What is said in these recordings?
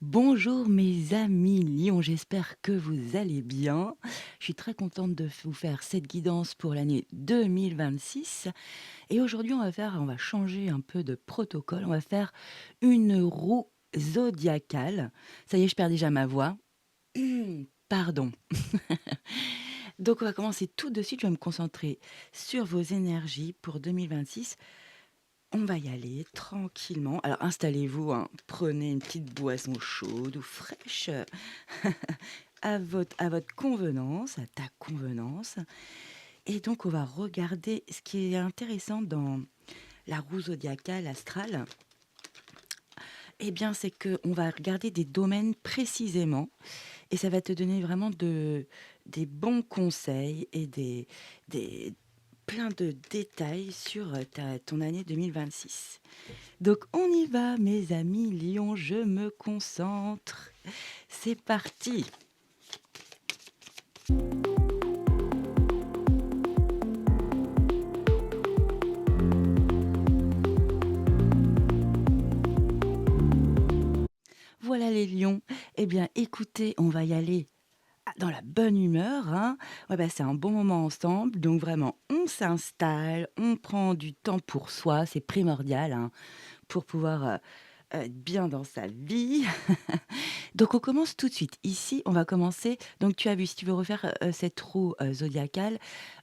Bonjour mes amis lions, j'espère que vous allez bien. Je suis très contente de vous faire cette guidance pour l'année 2026. Et aujourd'hui, on va changer un peu de protocole. On va faire une roue zodiacale. Ça y est, je perds déjà ma voix. Pardon. Donc, on va commencer tout de suite. Je vais me concentrer sur vos énergies pour 2026. On va y aller tranquillement. Alors, installez-vous, hein. Prenez une petite boisson chaude ou fraîche à votre convenance, à ta convenance. Et donc, on va regarder ce qui est intéressant dans la roue zodiacale astrale. Eh bien, c'est qu'on va regarder des domaines précisément et ça va te donner vraiment des bons conseils et des, plein de détails sur ton année 2026. Donc, on y va, mes amis Lion, je me concentre. C'est parti. Voilà les lions. Eh bien, écoutez, on va y aller dans la bonne humeur, hein. Ouais, bah, c'est un bon moment ensemble. Donc vraiment, on s'installe, on prend du temps pour soi, c'est primordial, hein, pour pouvoir être bien dans sa vie. Donc on commence tout de suite. Ici, on va commencer. Donc tu as vu, si tu veux refaire cette roue zodiacale,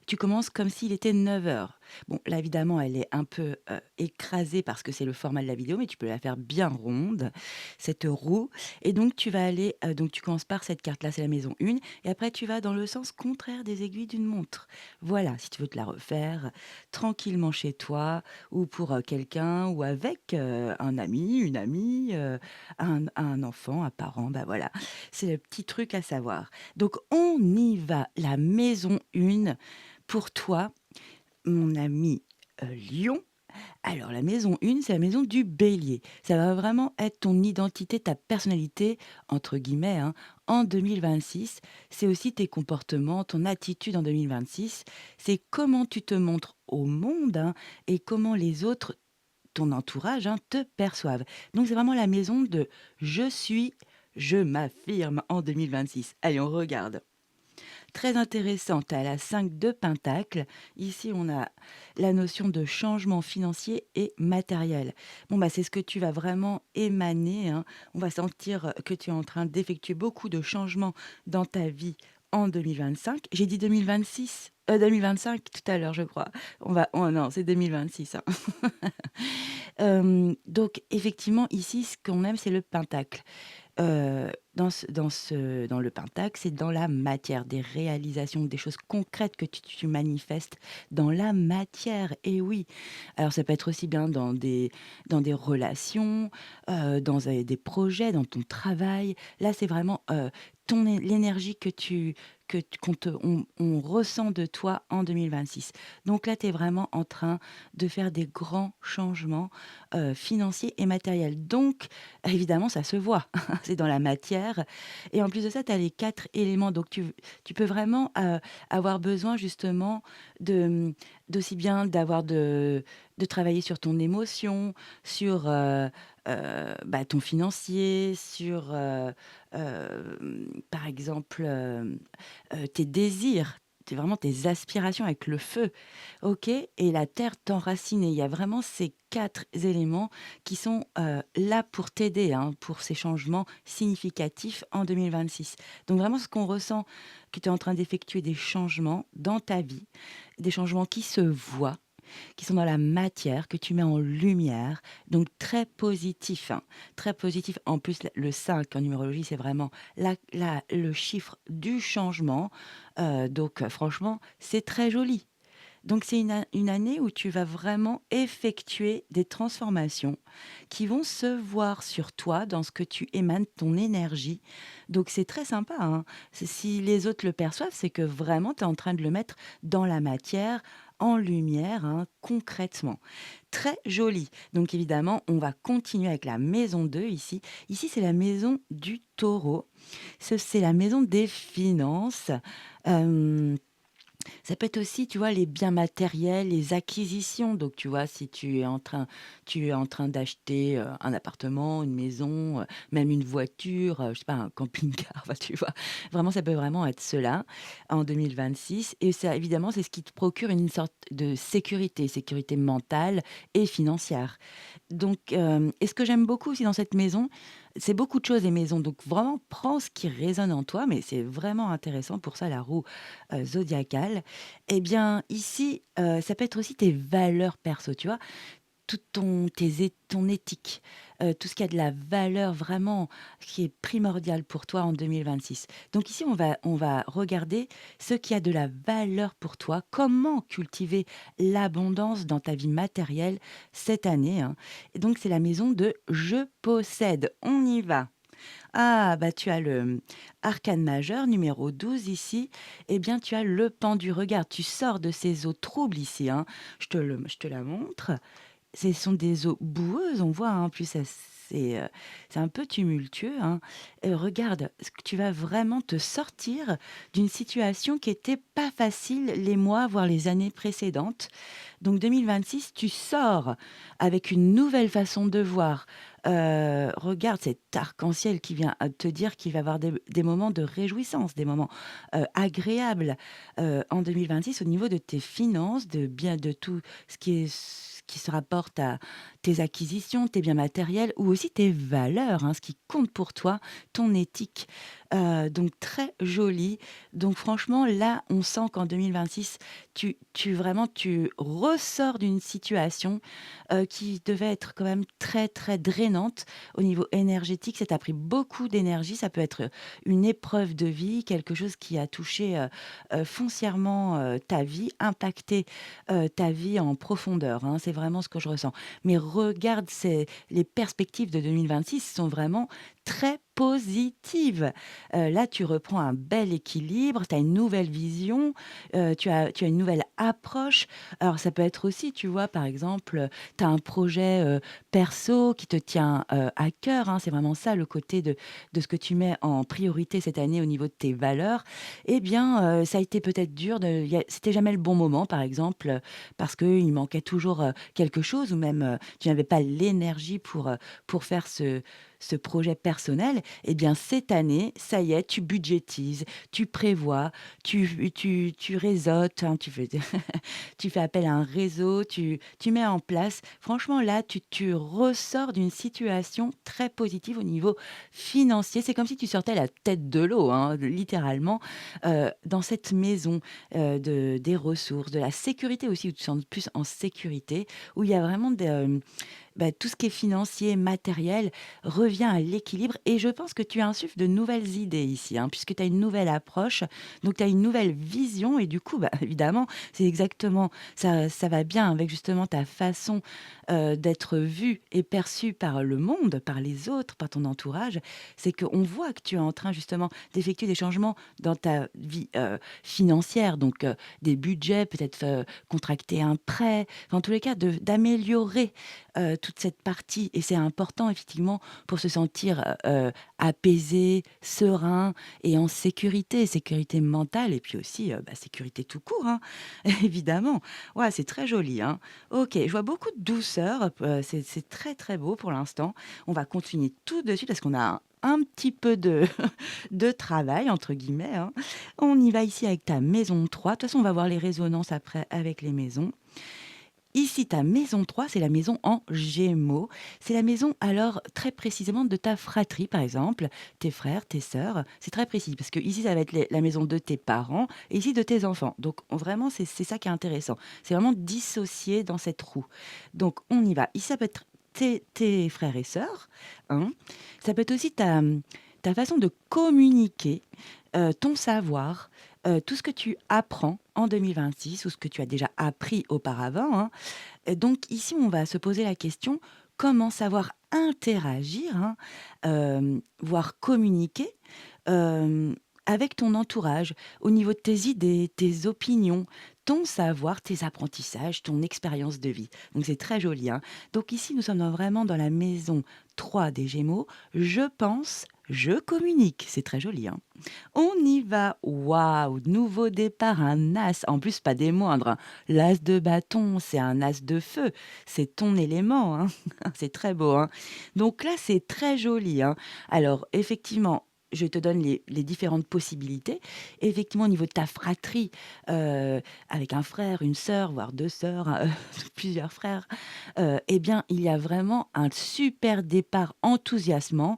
tu commences comme s'il était 9 heures. Bon, là évidemment, elle est un peu écrasée parce que c'est le format de la vidéo, mais tu peux la faire bien ronde, cette roue. Et donc tu vas aller, donc tu commences par cette carte-là, c'est la maison 1, et après tu vas dans le sens contraire des aiguilles d'une montre. Voilà, si tu veux te la refaire tranquillement chez toi, ou pour quelqu'un, ou avec un ami, une amie, un enfant, un parent, bah voilà, c'est le petit truc à savoir. Donc on y va, la maison 1 pour toi, mon ami Lion. Alors la maison 1, c'est la maison du bélier. Ça va vraiment être ton identité, ta personnalité, entre guillemets, hein, en 2026. C'est aussi tes comportements, ton attitude en 2026. C'est comment tu te montres au monde, hein, et comment les autres, ton entourage, hein, te perçoivent. Donc c'est vraiment la maison de je suis, je m'affirme en 2026. Allez, on regarde. Très intéressante, à la 5 de Pentacle. Ici, on a la notion de changement financier et matériel. Bon, bah, c'est ce que tu vas vraiment émaner, hein. On va sentir que tu es en train d'effectuer beaucoup de changements dans ta vie en 2025. J'ai dit 2026, 2025 tout à l'heure, je crois. Oh non, c'est 2026, hein. Donc, effectivement, ici, ce qu'on aime, c'est le Pentacle. Dans le Pentacle, c'est dans la matière, des réalisations, des choses concrètes que tu manifestes dans la matière. Et oui, alors ça peut être aussi bien dans des relations, dans des projets, dans ton travail. Là, c'est vraiment l'énergie qu'on ressent de toi en 2026. Donc là, tu es vraiment en train de faire des grands changements financiers et matériels. Donc, évidemment, ça se voit. C'est dans la matière. Et en plus de ça, tu as les 4 éléments. Donc, tu peux vraiment avoir besoin justement de, d'aussi bien de travailler sur ton émotion, sur bah, ton financier, sur, par exemple, tes désirs. Vraiment tes aspirations avec le feu, ok? Et la terre t'enraciner. Il y a vraiment ces 4 éléments qui sont là pour t'aider, hein, pour ces changements significatifs en 2026. Donc vraiment ce qu'on ressent, que tu es en train d'effectuer des changements dans ta vie, des changements qui se voient, qui sont dans la matière, que tu mets en lumière, donc très positif, hein, très positif. En plus, le 5 en numérologie, c'est vraiment le chiffre du changement. Donc franchement, c'est très joli. Donc c'est une année où tu vas vraiment effectuer des transformations qui vont se voir sur toi dans ce que tu émanes, ton énergie. Donc c'est très sympa, hein. Si les autres le perçoivent, c'est que vraiment tu es en train de le mettre dans la matière, en lumière, hein, concrètement. Très joli. Donc évidemment, on va continuer avec la maison 2 ici. Ici, c'est la maison du taureau. C'est la maison des finances. Euh, Ça peut être aussi, tu vois, les biens matériels, les acquisitions. Donc, tu vois, si tu es en train d'acheter, un appartement, une maison, même une voiture, je sais pas, un camping-car, enfin, tu vois? Vraiment, ça peut vraiment être cela en 2026 et ça, évidemment, c'est ce qui te procure une sorte de sécurité, sécurité mentale et financière. Donc, et ce que j'aime beaucoup aussi dans cette maison, c'est beaucoup de choses les maisons, donc vraiment prends ce qui résonne en toi, mais c'est vraiment intéressant pour ça la roue, zodiacale. Eh bien ici, ça peut être aussi tes valeurs perso, tu vois? Tout ton éthique, tout ce qui a de la valeur vraiment, qui est primordial pour toi en 2026. Donc ici, on va regarder ce qui a de la valeur pour toi, comment cultiver l'abondance dans ta vie matérielle cette année, hein. Et donc c'est la maison de «Je possède». On y va. Ah, bah, tu as le, arcane majeur numéro 12 ici. Eh bien, tu as le pendu. Regarde, tu sors de ces eaux troubles ici, hein. Je te la montre. Ce sont des eaux boueuses, on voit, hein, en plus, ça c'est un peu tumultueux, hein. Regarde, ce que tu vas vraiment te sortir d'une situation qui était pas facile les mois, voire les années précédentes. Donc 2026, tu sors avec une nouvelle façon de voir. Regarde cet arc-en-ciel qui vient, te dire qu'il va y avoir des moments de réjouissance, des moments, agréables, en 2026 au niveau de tes finances, de bien de tout ce qui se rapporte à tes acquisitions, tes biens matériels ou aussi tes valeurs, hein, ce qui compte pour toi, ton éthique. Donc très joli. Donc franchement, là, on sent qu'en 2026, tu ressors d'une situation, qui devait être quand même très, très drainante au niveau énergétique. Ça t'a pris beaucoup d'énergie. Ça peut être une épreuve de vie, quelque chose qui a touché, foncièrement, ta vie, impacté, ta vie en profondeur, hein. C'est vraiment ce que je ressens. Mais regarde, les perspectives de 2026 sont vraiment très positives. Là, tu reprends un bel équilibre, tu as une nouvelle vision, tu as une nouvelle approche. Alors ça peut être aussi, tu vois, par exemple, tu as un projet, perso qui te tient, à cœur, hein. C'est vraiment ça le côté de ce que tu mets en priorité cette année au niveau de tes valeurs. Eh bien, ça a été peut-être dur de il y a c'était jamais le bon moment, par exemple, parce qu'il manquait toujours, quelque chose ou même, tu n'avais pas l'énergie pour faire ce projet personnel. Eh bien, cette année, ça y est, tu budgétises, tu prévois, tu réseautes, hein, tu fais appel à un réseau, tu mets en place. Franchement, là, tu ressors d'une situation très positive au niveau financier. C'est comme si tu sortais la tête de l'eau, hein, littéralement, dans cette maison, des ressources, de la sécurité aussi, où tu te sens plus en sécurité, où il y a vraiment bah, tout ce qui est financier, matériel, revient à l'équilibre et je pense que tu insuffles de nouvelles idées ici, hein, puisque tu as une nouvelle approche, donc tu as une nouvelle vision et du coup, bah, évidemment, c'est exactement ça va bien avec justement ta façon, d'être vue et perçue par le monde, par les autres, par ton entourage. C'est qu'on voit que tu es en train justement d'effectuer des changements dans ta vie, financière, donc des budgets, peut-être, contracter un prêt, enfin, en tous les cas d'améliorer toute cette partie et c'est important effectivement pour se sentir, apaisé, serein et en sécurité, sécurité mentale et puis aussi, bah, sécurité tout court, hein, évidemment. Ouais, c'est très joli, hein. OK, je vois beaucoup de douceur, c'est très, très beau pour l'instant. On va continuer tout de suite parce qu'on a un petit peu de de «travail» entre guillemets, hein. On y va ici avec ta maison 3. De toute façon, on va voir les résonances après avec les maisons. Ici, ta maison 3, c'est la maison en Gémeaux. C'est la maison, alors, très précisément de ta fratrie, par exemple, tes frères, tes sœurs. C'est très précis parce que ici, ça va être la maison de tes parents et ici de tes enfants. Donc, vraiment, c'est ça qui est intéressant. C'est vraiment dissocié dans cette roue. Donc, on y va. Ici, ça peut être tes frères et sœurs, hein. Ça peut être aussi ta façon de communiquer, ton savoir, tout ce que tu apprends en 2026 ou ce que tu as déjà appris auparavant, hein. Donc ici, on va se poser la question, comment savoir interagir, hein, voire communiquer, hem, avec ton entourage, au niveau de tes idées, tes opinions, ton savoir, tes apprentissages, ton expérience de vie. Donc c'est très joli, hein. Donc ici, nous sommes vraiment dans la maison 3 des Gémeaux. Je pense, je communique. C'est très joli, hein. On y va. Waouh, nouveau départ, un as. En plus, pas des moindres, hein. L'as de bâton, c'est un as de feu. C'est ton élément, hein. C'est très beau, hein. Donc là, c'est très joli, hein. Alors, effectivement, je te donne les différentes possibilités. Effectivement, au niveau de ta fratrie, avec un frère, une sœur, voire deux sœurs, plusieurs frères, eh bien, il y a vraiment un super départ enthousiasmant,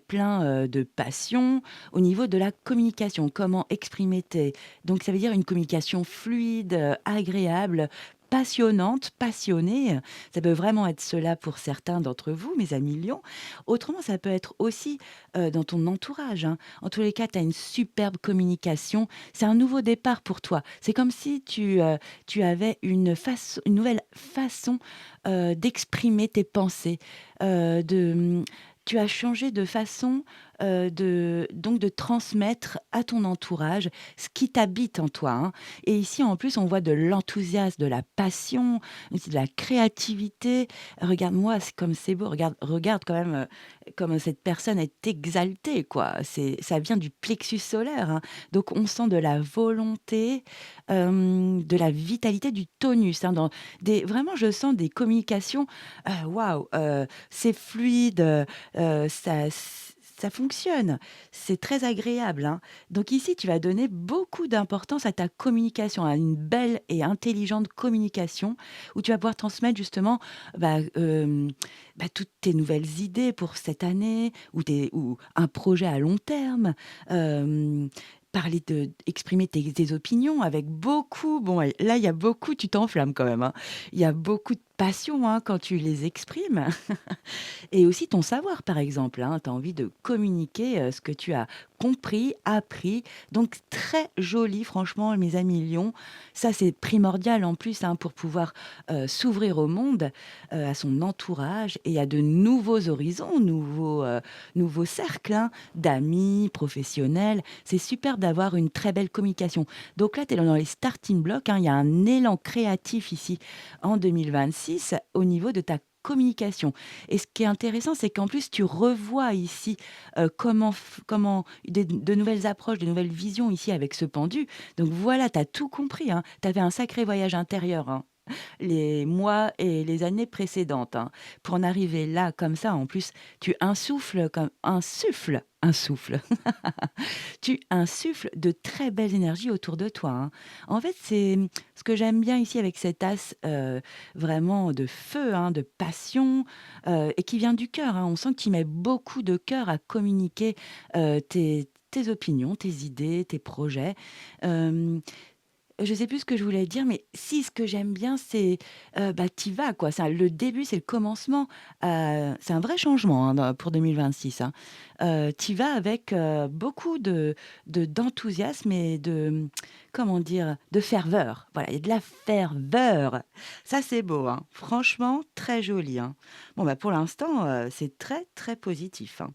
plein de passion, au niveau de la communication, comment exprimer tes donc ça veut dire une communication fluide, agréable, passionnante, passionnée. Ça peut vraiment être cela pour certains d'entre vous, mes amis lions. Autrement, ça peut être aussi, dans ton entourage, hein. En tous les cas, tu as une superbe communication. C'est un nouveau départ pour toi. C'est comme si tu avais une nouvelle façon, d'exprimer tes pensées, tu as changé de façon, de transmettre à ton entourage ce qui t'habite en toi, hein. Et ici, en plus, on voit de l'enthousiasme, de la passion, aussi de la créativité. Regarde-moi, c'est comme c'est beau. Regarde quand même, comme cette personne est exaltée, quoi. Ça vient du plexus solaire, hein. Donc on sent de la volonté, de la vitalité, du tonus, hein, vraiment, je sens des communications, waouh, c'est fluide, ça fonctionne. C'est très agréable, hein. Donc ici, tu vas donner beaucoup d'importance à ta communication, à une belle et intelligente communication où tu vas pouvoir transmettre justement, bah, toutes tes nouvelles idées pour cette année ou un projet à long terme. Hem, exprimer tes opinions avec beaucoup bon, ouais, là, il y a beaucoup tu t'enflammes quand même, hein. Il y a beaucoup de passion, hein, quand tu les exprimes. Et aussi ton savoir, par exemple, hein. Tu as envie de communiquer, ce que tu as compris, appris. Donc très joli, franchement, mes amis lions. Ça, c'est primordial en plus, hein, pour pouvoir, s'ouvrir au monde, à son entourage et à de nouveaux horizons, nouveaux cercles, hein, d'amis, professionnels. C'est super d'avoir une très belle communication. Donc là, tu es dans les starting blocks, hein. Il y a un élan créatif ici en 2026 au niveau de ta communication. Et ce qui est intéressant, c'est qu'en plus, tu revois ici, comment de nouvelles approches, de nouvelles visions ici avec ce pendu. Donc voilà, tu as tout compris, hein. Tu avais un sacré voyage intérieur, hein, les mois et les années précédentes, hein. Pour en arriver là, comme ça, en plus, tu insuffles comme un souffle. Tu insuffles de très belles énergies autour de toi, hein. En fait, c'est ce que j'aime bien ici avec cet as, vraiment de feu, hein, de passion, et qui vient du cœur, hein. On sent que tu mets beaucoup de cœur à communiquer, tes opinions, tes idées, tes projets. Hem je sais plus ce que je voulais dire, mais si, ce que j'aime bien, c'est, tu vas quoi. Ça le début, c'est le commencement, c'est un vrai changement, hein, pour 2026, hein. Tu vas avec, beaucoup d'enthousiasme et comment dire? De ferveur. Voilà, il y a de la ferveur. Ça, c'est beau, hein. Franchement, très joli, hein. Bon, bah, pour l'instant, c'est très, très positif, hein.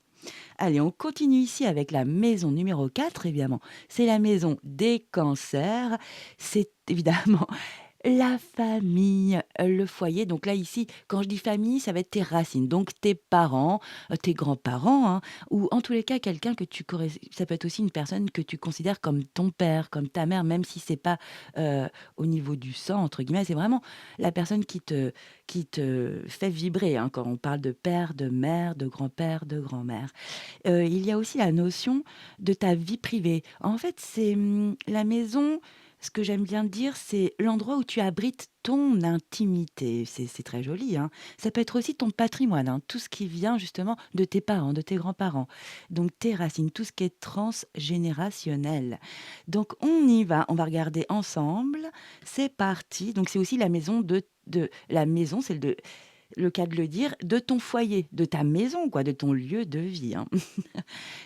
Allez, on continue ici avec la maison numéro 4, évidemment. C'est la maison des cancers. C'est évidemment la famille, le foyer. Donc là, ici, quand je dis famille, ça va être tes racines. Donc tes parents, tes grands-parents, hein, ou en tous les cas, quelqu'un que ça peut être aussi une personne que tu considères comme ton père, comme ta mère, même si c'est pas au niveau du sang, entre guillemets. C'est vraiment la personne qui te fait vibrer, hein, quand on parle de père, de mère, de grand-père, de grand-mère. Il y a aussi la notion de ta vie privée. En fait, c'est, la maison, ce que j'aime bien dire, c'est l'endroit où tu abrites ton intimité. C'est très joli, hein. Ça peut être aussi ton patrimoine, hein, tout ce qui vient justement de tes parents, de tes grands-parents. Donc tes racines, tout ce qui est transgénérationnel. Donc on y va, on va regarder ensemble. C'est parti. Donc c'est aussi la maison de la maison, c'est le cas de le dire, de ton foyer, de ta maison, quoi, de ton lieu de vie, hein.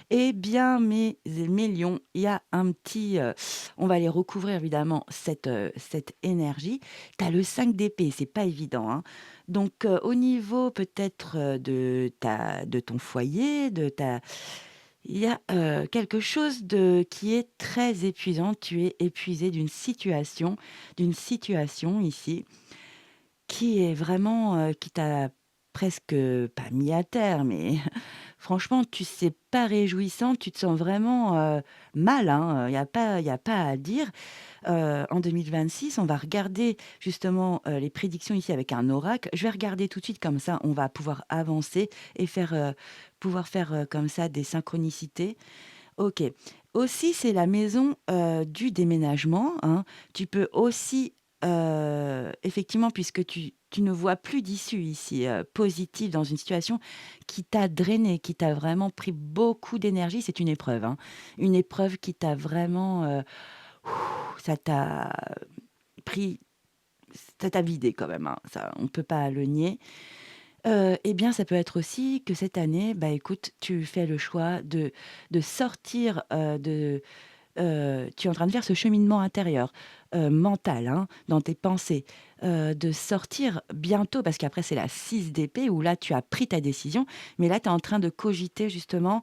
Eh bien, mes lions, il y a un petit, on va aller recouvrir évidemment cette énergie. Tu as le 5 d'épée, c'est pas évident, hein. Donc, au niveau peut-être, de ton foyer, Il y a, quelque chose de qui est très épuisant. Tu es épuisé d'une situation ici qui est vraiment, qui t'a presque, pas mis à terre, mais franchement, c'est pas réjouissant. Tu te sens vraiment, mal, hein, il y a pas à dire. En 2026, on va regarder justement, les prédictions ici avec un oracle. Je vais regarder tout de suite comme ça, on va pouvoir avancer et pouvoir faire, comme ça des synchronicités. OK. Aussi, c'est la maison, du déménagement, hein. Tu peux aussi, effectivement, puisque tu ne vois plus d'issue ici, positive dans une situation qui t'a drainé, qui t'a vraiment pris beaucoup d'énergie. C'est une épreuve, hein. Une épreuve qui t'a vraiment, ça t'a pris ça t'a vidé quand même, hein, ça, on peut pas le nier. Eh bien, ça peut être aussi que cette année, bah, écoute, tu fais le choix de sortir, tu es en train de faire ce cheminement intérieur, mental, hein, dans tes pensées, de sortir bientôt parce qu'après c'est la 6 d'épée où là tu as pris ta décision, mais là tu es en train de cogiter justement,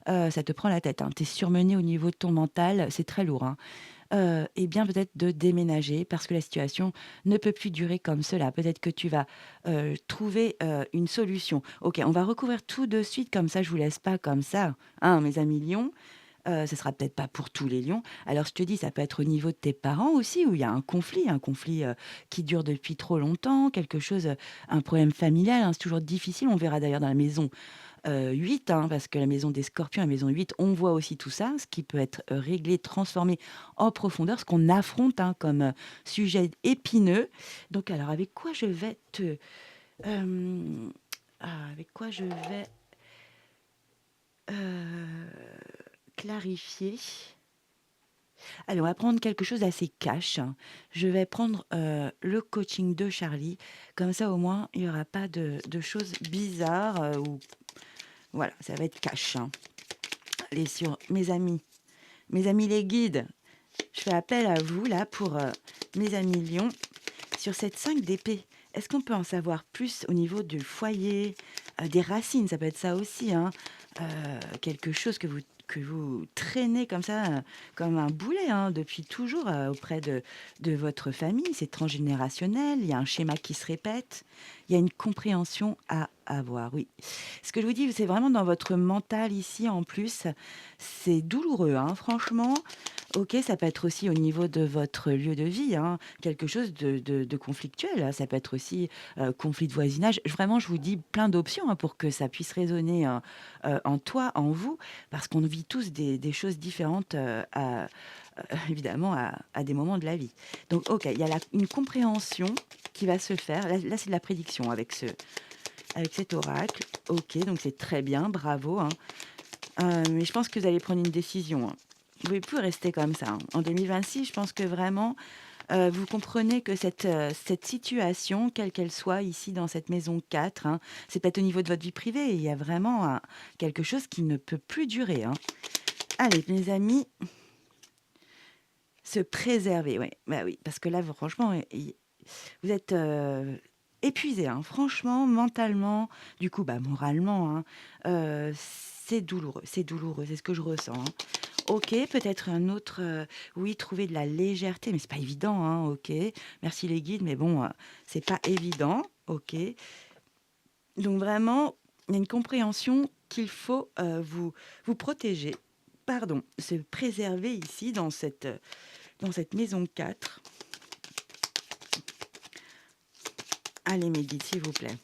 ça te prend la tête, hein. Tu es surmené au niveau de ton mental, c'est très lourd, hein. Et bien peut-être de déménager parce que la situation ne peut plus durer comme cela. Peut-être que tu vas, trouver, une solution. OK, on va recouvrir tout de suite comme ça, je vous laisse pas comme ça, hein, mes amis lions. Ce sera peut-être pas pour tous les lions. Alors je te dis, ça peut être au niveau de tes parents aussi où il y a un conflit, qui dure depuis trop longtemps, quelque chose, un problème familial, hein, c'est toujours difficile. On verra d'ailleurs dans la maison 8, hein, parce que la maison des scorpions, la maison 8, on voit aussi tout ça, ce qui peut être réglé, transformé en profondeur, ce qu'on affronte hein, comme sujet épineux. Donc, alors, avec quoi je vais te. euh, avec quoi je vais euh, clarifier. Allez, on va prendre quelque chose d'assez cash, hein. Je vais prendre le coaching de Charlie. Comme ça, au moins, il n'y aura pas de choses bizarres. Ou voilà, ça va être cash, hein. Allez, sur mes amis les guides, je fais appel à vous là pour mes amis lions. Sur cette 5 d'épée, est-ce qu'on peut en savoir plus au niveau du foyer, des racines? Ça peut être ça aussi, hein. Quelque chose que vous traînez comme ça, comme un boulet, hein, depuis toujours auprès de votre famille. C'est transgénérationnel, il y a un schéma qui se répète, il y a une compréhension à avoir, oui. Ce que je vous dis, c'est vraiment dans votre mental ici en plus. C'est douloureux, hein, franchement. OK, ça peut être aussi au niveau de votre lieu de vie, hein, quelque chose de conflictuel, hein. Ça peut être aussi, conflit de voisinage. Vraiment, je vous dis plein d'options, hein, pour que ça puisse résonner, en toi, en vous, parce qu'on vit tous des choses différentes, évidemment à des moments de la vie. Donc OK, il y a une compréhension qui va se faire. Là, c'est de la prédiction avec cet oracle. OK, donc c'est très bien, bravo, hein. Mais je pense que vous allez prendre une décision, hein. Vous ne pouvez plus rester comme ça, hein. En 2026, je pense que vraiment, vous comprenez que cette situation, quelle qu'elle soit ici dans cette maison 4, hein, c'est peut-être au niveau de votre vie privée. Il y a vraiment quelque chose qui ne peut plus durer, hein. Allez, mes amis, se préserver, ouais, bah oui, parce que là, franchement, vous êtes épuisé, hein, franchement, mentalement, du coup, bah, moralement, hein, c'est douloureux, c'est ce que je ressens, hein. OK, peut-être un autre, oui, trouver de la légèreté, mais c'est pas évident, hein, OK. Merci les guides, mais bon, c'est pas évident, OK. Donc vraiment, il y a une compréhension qu'il faut, vous protéger, pardon, se préserver ici dans cette maison 4. Allez mes guides, s'il vous plaît.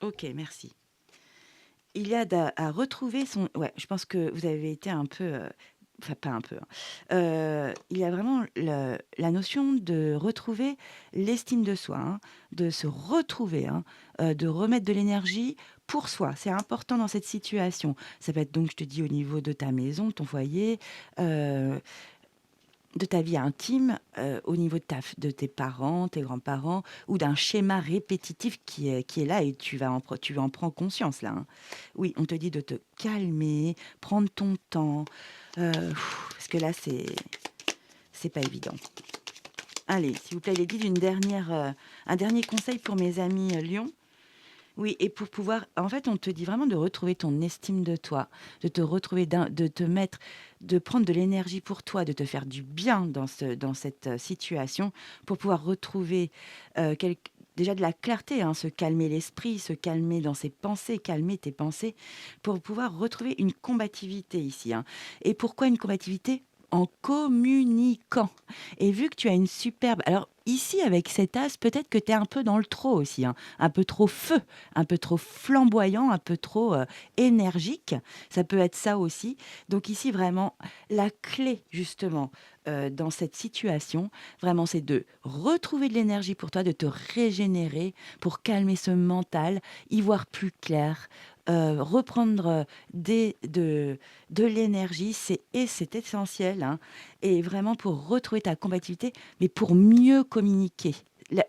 OK, merci. Il y a à retrouver son ouais, je pense que vous avez été un peu, enfin pas un peu, hein, il y a vraiment la notion de retrouver l'estime de soi, hein, de se retrouver, hein, de remettre de l'énergie pour soi. C'est important dans cette situation. Ça peut être donc, je te dis, au niveau de ta maison, de ton foyer, heu de ta vie intime, au niveau de tes parents, tes grands-parents ou d'un schéma répétitif qui est là et tu en prends conscience là, hein. Oui, on te dit de te calmer, prendre ton temps, parce que là, c'est pas évident. Allez, s'il vous plaît, les guides, un dernier conseil pour mes amis, lions. Oui, et pour pouvoir en fait, on te dit vraiment de retrouver ton estime de toi, de te retrouver de te mettre de prendre de l'énergie pour toi, de te faire du bien dans cette, situation pour pouvoir retrouver, quelque déjà de la clarté, hein, se calmer l'esprit, se calmer dans ses pensées, calmer tes pensées pour pouvoir retrouver une combativité ici, hein. Et pourquoi une combativité? En communiquant. Et vu que tu as une superbe alors ici avec cet as, peut-être que tu es un peu dans le trop aussi, hein, un peu trop feu, un peu trop flamboyant, un peu trop, énergique. Ça peut être ça aussi. Donc ici vraiment la clé justement, dans cette situation, vraiment c'est de retrouver de l'énergie pour toi, de te régénérer pour calmer ce mental, y voir plus clair, reprendre, des de l'énergie, c'est essentiel, hein, et vraiment pour retrouver ta combativité, mais pour mieux communiquer.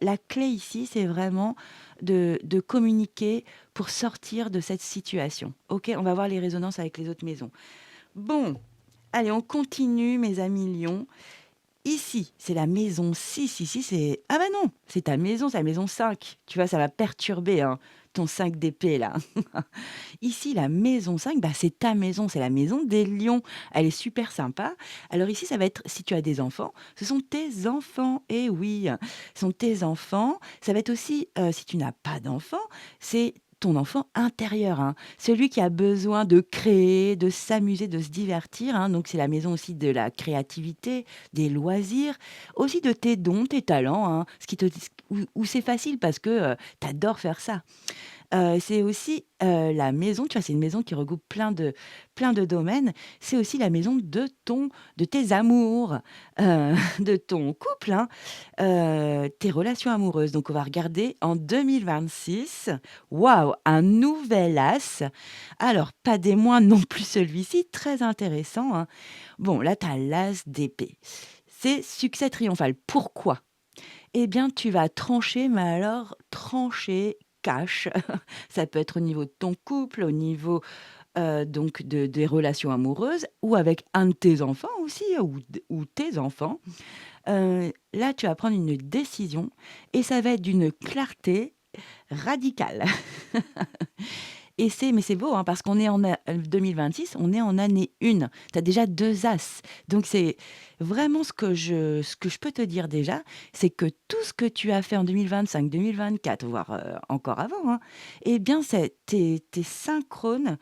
La clé ici, c'est vraiment de communiquer pour sortir de cette situation. OK? On va voir les résonances avec les autres maisons. Bon, allez, on continue, mes amis lions. Ici, c'est la maison 6. Ici, c'est ah bah non, c'est ta maison, c'est la maison 5. Tu vois, ça va perturber, hein, ton 5 d'épée là. Ici, la maison 5, bah, c'est ta maison, c'est la maison des lions. Elle est super sympa. Alors ici, ça va être, si tu as des enfants, ce sont tes enfants. Et oui, ce sont tes enfants. Ça va être aussi, si tu n'as pas d'enfants, c'est ton enfant intérieur, hein. Celui qui a besoin de créer, de s'amuser, de se divertir, hein. Donc c'est la maison aussi de la créativité, des loisirs, aussi de tes dons, tes talents, hein, ce qui te, où c'est facile parce que tu adores faire ça. C'est aussi, la maison, tu vois? C'est une maison qui regroupe plein de domaines. C'est aussi la maison de tes amours, de ton couple, hein, tes relations amoureuses. Donc on va regarder en 2026. Waouh! Un nouvel as. Alors pas des moindres non plus celui-ci, très intéressant, hein. Bon là, tu as l'as d'épée. C'est succès triomphal. Pourquoi? Eh bien, tu vas trancher, mais alors trancher cash. Ça peut être au niveau de ton couple, au niveau, donc de des relations amoureuses ou avec un de tes enfants aussi ou tes enfants. Là, tu vas prendre une décision et ça va être d'une clarté radicale. Et c'est beau, hein, parce qu'on est en 2026, on est en année 1. Tu as déjà 2 as. Donc c'est vraiment ce que je peux te dire déjà, c'est que tout ce que tu as fait en 2025-2024, voire, encore avant, hein, eh bien c'est tu synchrone,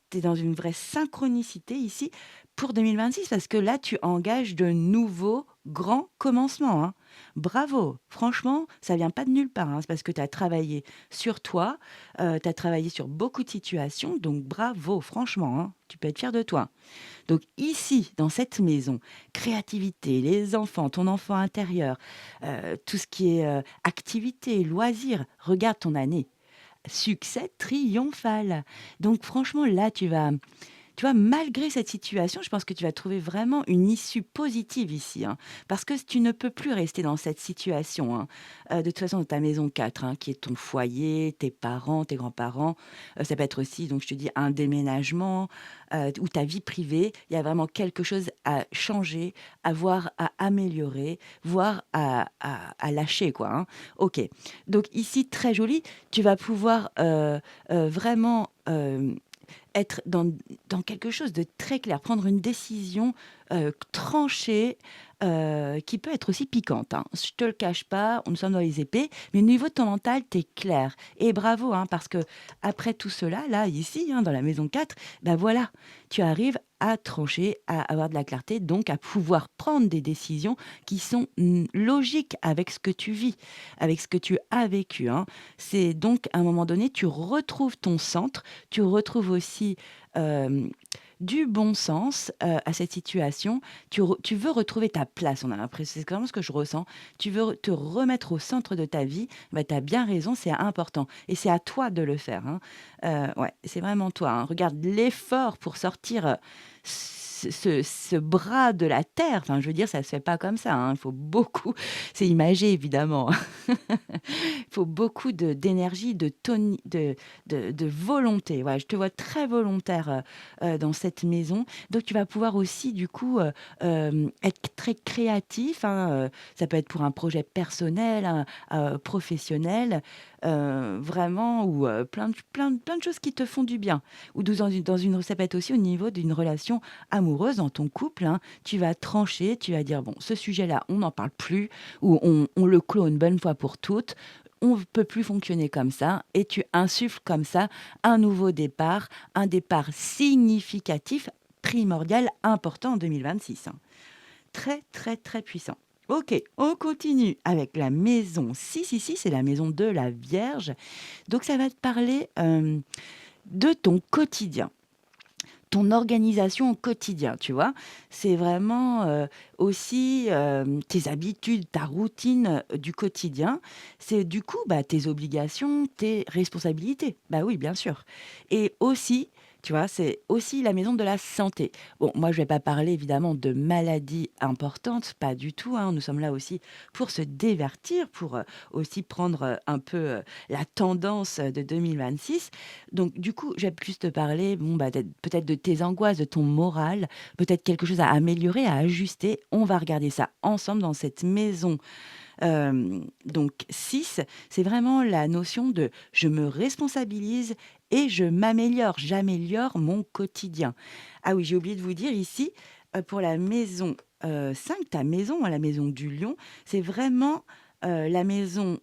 tu es dans une vraie synchronicité ici pour 2026 parce que là, tu engages de nouveaux grands commencements, hein. Bravo! Franchement, ça vient pas de nulle part, hein. C'est parce que tu as travaillé sur toi, tu as travaillé sur beaucoup de situations, donc bravo, franchement, hein. Tu peux être fier de toi. Donc ici, dans cette maison, créativité, les enfants, ton enfant intérieur, tout ce qui est, activité, loisirs, regarde ton année. Succès triomphal. Donc franchement, là, tu vois, malgré cette situation, je pense que tu vas trouver vraiment une issue positive ici, hein, parce que tu ne peux plus rester dans cette situation, hein. De toute façon, dans ta maison 4, hein, qui est ton foyer, tes parents, tes grands-parents, ça peut être aussi, donc je te dis, un déménagement, ou ta vie privée. Il y a vraiment quelque chose à changer, à voir, à améliorer, voire à lâcher, quoi, hein. OK. Donc ici, très joli, tu vas pouvoir, vraiment, être dans quelque chose de très clair, prendre une décision, tranchée, qui peut être aussi piquante, hein. Je te le cache pas, nous sommes dans les épées, mais au niveau de ton mental, tu es clair et bravo, hein, parce que après tout cela, là, ici, hein, dans la maison 4, ben voilà, tu arrives à trancher, à avoir de la clarté, donc à pouvoir prendre des décisions qui sont, logiques avec ce que tu vis, avec ce que tu as vécu, hein. C'est donc à un moment donné, tu retrouves ton centre, tu retrouves aussi, hem, du bon sens, à cette situation. Tu veux retrouver ta place, on a l'impression c'est vraiment ce que je ressens. Tu veux te remettre au centre de ta vie, bah, tu as bien raison, c'est important et c'est à toi de le faire, hein. Ouais, c'est vraiment toi, hein. Regarde l'effort pour sortir, ce bras de la terre, enfin, je veux dire, ça se fait pas comme ça, hein. Il faut beaucoup c'est imagé évidemment. Il faut beaucoup d'énergie, de volonté. Ouais, je te vois très volontaire, dans cette maison. Donc tu vas pouvoir aussi du coup, être très créatif, hein, ça peut être pour un projet personnel, professionnel. vraiment ou plein de choses qui te font du bien. Ou dans une ça peut être aussi au niveau d'une relation amoureuse dans ton couple, hein. Tu vas trancher, tu vas dire: «Bon, ce sujet-là, on n'en parle plus» ou «On le clôt une bonne fois pour toutes. On ne peut plus fonctionner comme ça» et tu insuffles comme ça un nouveau départ, un départ significatif, primordial, important en 2026, hein. Très, très, très puissant. OK, on continue avec la maison 6 ici, c'est la maison de la Vierge. Donc ça va te parler, de ton quotidien, ton organisation au quotidien, tu vois? C'est vraiment, aussi, tes habitudes, ta routine, du quotidien. C'est du coup, bah, tes obligations, tes responsabilités. Bah, oui, bien sûr et aussi, tu vois, c'est aussi la maison de la santé. Bon, moi, je vais pas parler évidemment de maladies importantes, pas du tout, hein. Nous sommes là aussi pour se divertir, pour, aussi prendre, un peu, la tendance, de 2026. Donc du coup, je vais plus te parler, bon, bah, peut-être de tes angoisses, de ton moral, peut-être quelque chose à améliorer, à ajuster. On va regarder ça ensemble dans cette maison. Donc 6, c'est vraiment la notion de: «Je me responsabilise et je m'améliore, j'améliore mon quotidien». Ah oui, j'ai oublié de vous dire ici, pour la maison, 5, ta maison, hein, la maison du lion, c'est vraiment, la maison,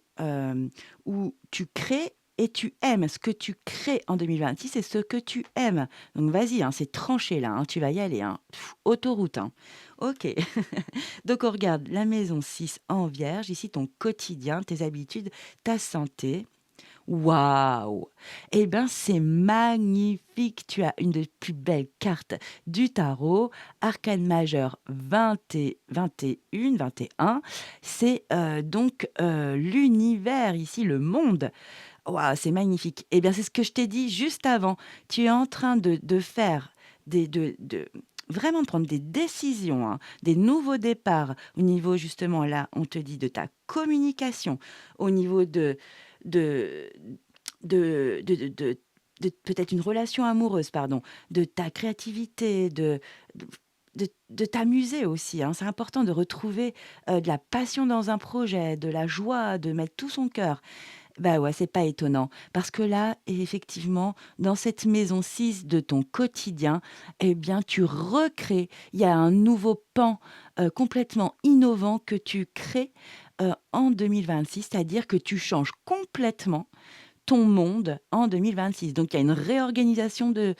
où tu crées et tu aimes. Ce que tu crées en 2026, c'est ce que tu aimes. Donc vas-y, hein, c'est tranché là, hein, tu vas y aller, hein. Autoroute, hein. OK. Donc on regarde la maison 6 en Vierge, ici ton quotidien, tes habitudes, ta santé. Waouh! Eh ben, c'est magnifique. Tu as une des plus belles cartes du tarot, arcane majeur 20 et 21, 21. C'est, donc, l'univers ici, le monde. Waouh, c'est magnifique. Eh bien, c'est ce que je t'ai dit juste avant. Tu es en train de faire de vraiment de prendre des décisions, hein, des nouveaux départs au niveau justement là, on te dit de ta communication, au niveau de de peut-être une relation amoureuse, pardon, de ta créativité, de de t'amuser aussi, hein. C'est important de retrouver, de la passion dans un projet, de la joie, de mettre tout son cœur. Bah, ouais, c'est pas étonnant parce que là, effectivement, dans cette maison 6 de ton quotidien, eh bien, tu recrées. Il y a un nouveau pan, complètement innovant que tu crées, en 2026, c'est-à-dire que tu changes complètement ton monde en 2026. Donc il y a une réorganisation de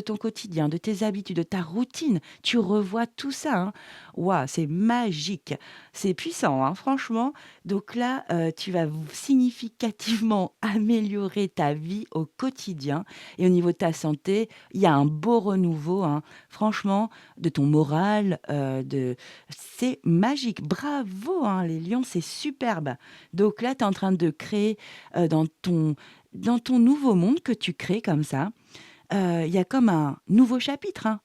ton quotidien, de tes habitudes, de ta routine. Tu revois tout ça, hein. Waouh, c'est magique, c'est puissant, hein, franchement. Donc là, tu vas significativement améliorer ta vie au quotidien et au niveau de ta santé, il y a un beau renouveau, hein, franchement, de ton moral, c'est magique. Bravo, hein, les lions, c'est superbe. Donc là, tu es en train de créer dans ton nouveau monde que tu crées comme ça, il y a comme un nouveau chapitre, hein.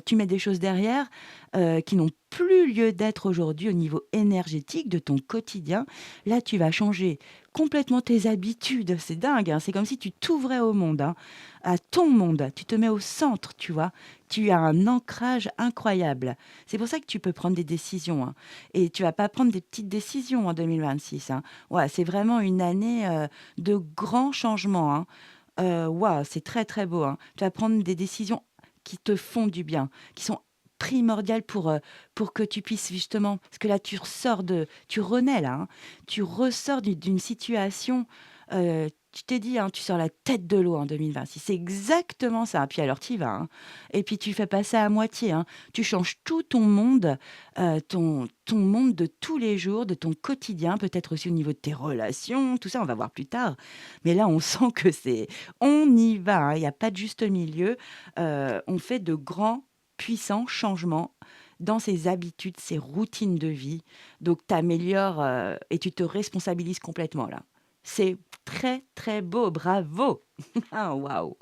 Tu mets des choses derrière, qui n'ont plus lieu d'être aujourd'hui au niveau énergétique de ton quotidien. Là, tu vas changer complètement tes habitudes. C'est dingue, hein, c'est comme si tu t'ouvrais au monde, hein, à ton monde. Tu te mets au centre, tu vois? Tu as un ancrage incroyable. C'est pour ça que tu peux prendre des décisions, hein, et tu vas pas prendre des petites décisions en 2026, hein. Ouais, c'est vraiment une année, de grands changements, hein. Waouh, c'est très, très beau, hein. Tu vas prendre des décisions qui te font du bien, qui sont primordiales pour que tu puisses justement parce que là, tu renais là, hein. Tu ressors d'une situation, tu t'es dit, hein, tu sors la tête de l'eau en 2026. C'est exactement ça. Puis alors tu y vas, hein, et puis tu fais pas ça à moitié, hein. Tu changes tout ton monde, ton monde de tous les jours, de ton quotidien, peut-être aussi au niveau de tes relations, tout ça, on va voir plus tard. Mais là, on sent que on y va, hein, il y a pas de juste milieu. On fait de grands, puissants changements dans ses habitudes, ses routines de vie. Donc tu améliores, et tu te responsabilises complètement là. C'est très, très beau, bravo! Ah waouh!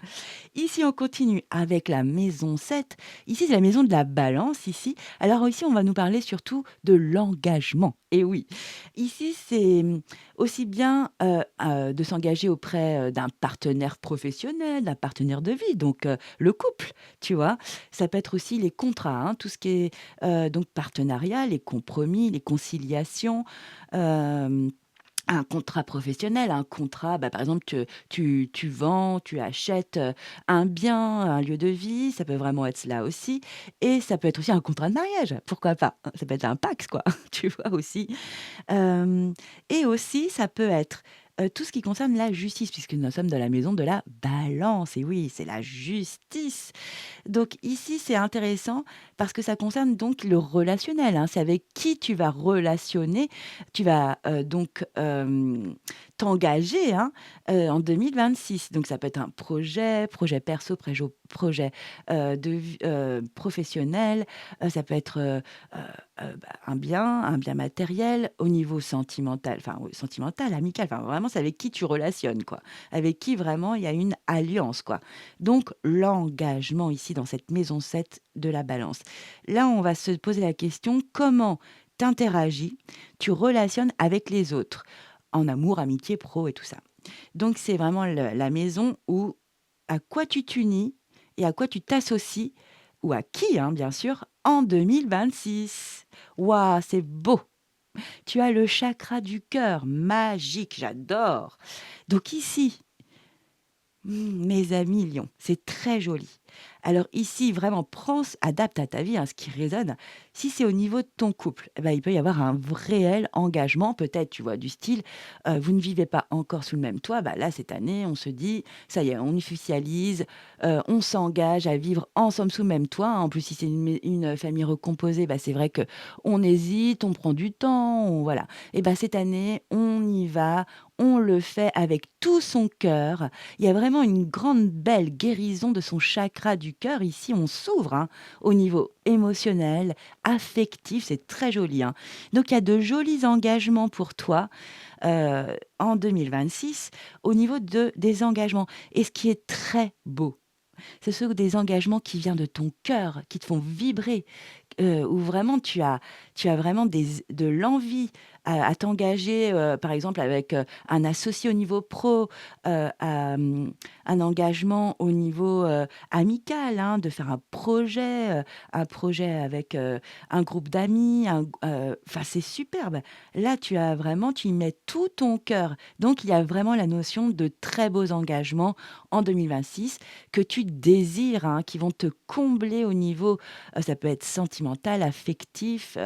Ici, on continue avec la maison 7. Ici, c'est la maison de la balance, ici. Alors ici, on va nous parler surtout de l'engagement. Et oui, ici, c'est aussi bien de s'engager auprès d'un partenaire professionnel, d'un partenaire de vie, donc le couple, tu vois. Ça peut être aussi les contrats, hein, tout ce qui est donc partenariat, les compromis, les conciliations. euh, Un contrat professionnel, un contrat, par exemple, tu vends, tu achètes, un bien, un lieu de vie, ça peut vraiment être cela aussi et ça peut être aussi un contrat de mariage, pourquoi pas? Hein, ça peut être un Pacs quoi, tu vois aussi? Hem Et aussi ça peut être, tout ce qui concerne la justice puisque nous sommes dans la maison de la balance et oui, c'est la justice. Donc ici, c'est intéressant parce que ça concerne donc le relationnel, hein. C'est avec qui tu vas relationner. Tu vas, donc, t'engager, hein, en 2026. Donc ça peut être un projet perso, projet, de vie, professionnel, ça peut être, un bien matériel au niveau sentimental, enfin, oui, sentimental, amical, enfin vraiment c'est avec qui tu relationnes, quoi. Avec qui vraiment il y a une alliance, quoi. Donc l'engagement ici dans cette maison 7 de la Balance. Là, on va se poser la question, comment tu tu relationnes avec les autres, en amour, amitié, pro et tout ça. Donc c'est vraiment la maison où à quoi tu t'unis et à quoi tu t'associes, ou à qui, hein, bien sûr, en 2026. Waouh, c'est beau! Tu as le chakra du cœur, magique, j'adore. Donc ici, mes amis lions, c'est très joli. Alors ici, vraiment, adapte à ta vie, hein, ce qui résonne. Si c'est au niveau de ton couple, il peut y avoir un réel engagement, peut-être, tu vois, du style, vous ne vivez pas encore sous le même toit, là, cette année, on se dit, ça y est, on officialise, on s'engage à vivre ensemble sous le même toit. En plus, si c'est une famille recomposée, c'est vrai que on hésite, on prend du temps, voilà. Et cette année, on y va, on le fait avec tout son cœur. Il y a vraiment une grande, belle guérison de son chakra du cœur. Ici, on s'ouvre, hein, au niveau émotionnel, affectif. C'est très joli, hein. Donc, il y a de jolis engagements pour toi en 2026 au niveau des engagements. Et ce qui est très beau, ce sont des engagements qui viennent de ton cœur, qui te font vibrer, où vraiment tu as vraiment de l'envie à t'engager, par exemple avec, un associé au niveau pro, un engagement au niveau, amical, hein, de faire un projet avec, un groupe d'amis, enfin c'est superbe. Là, tu y mets tout ton cœur. Donc il y a vraiment la notion de très beaux engagements en 2026 que tu désires, hein, qui vont te combler au niveau, ça peut être sentimental, affectif,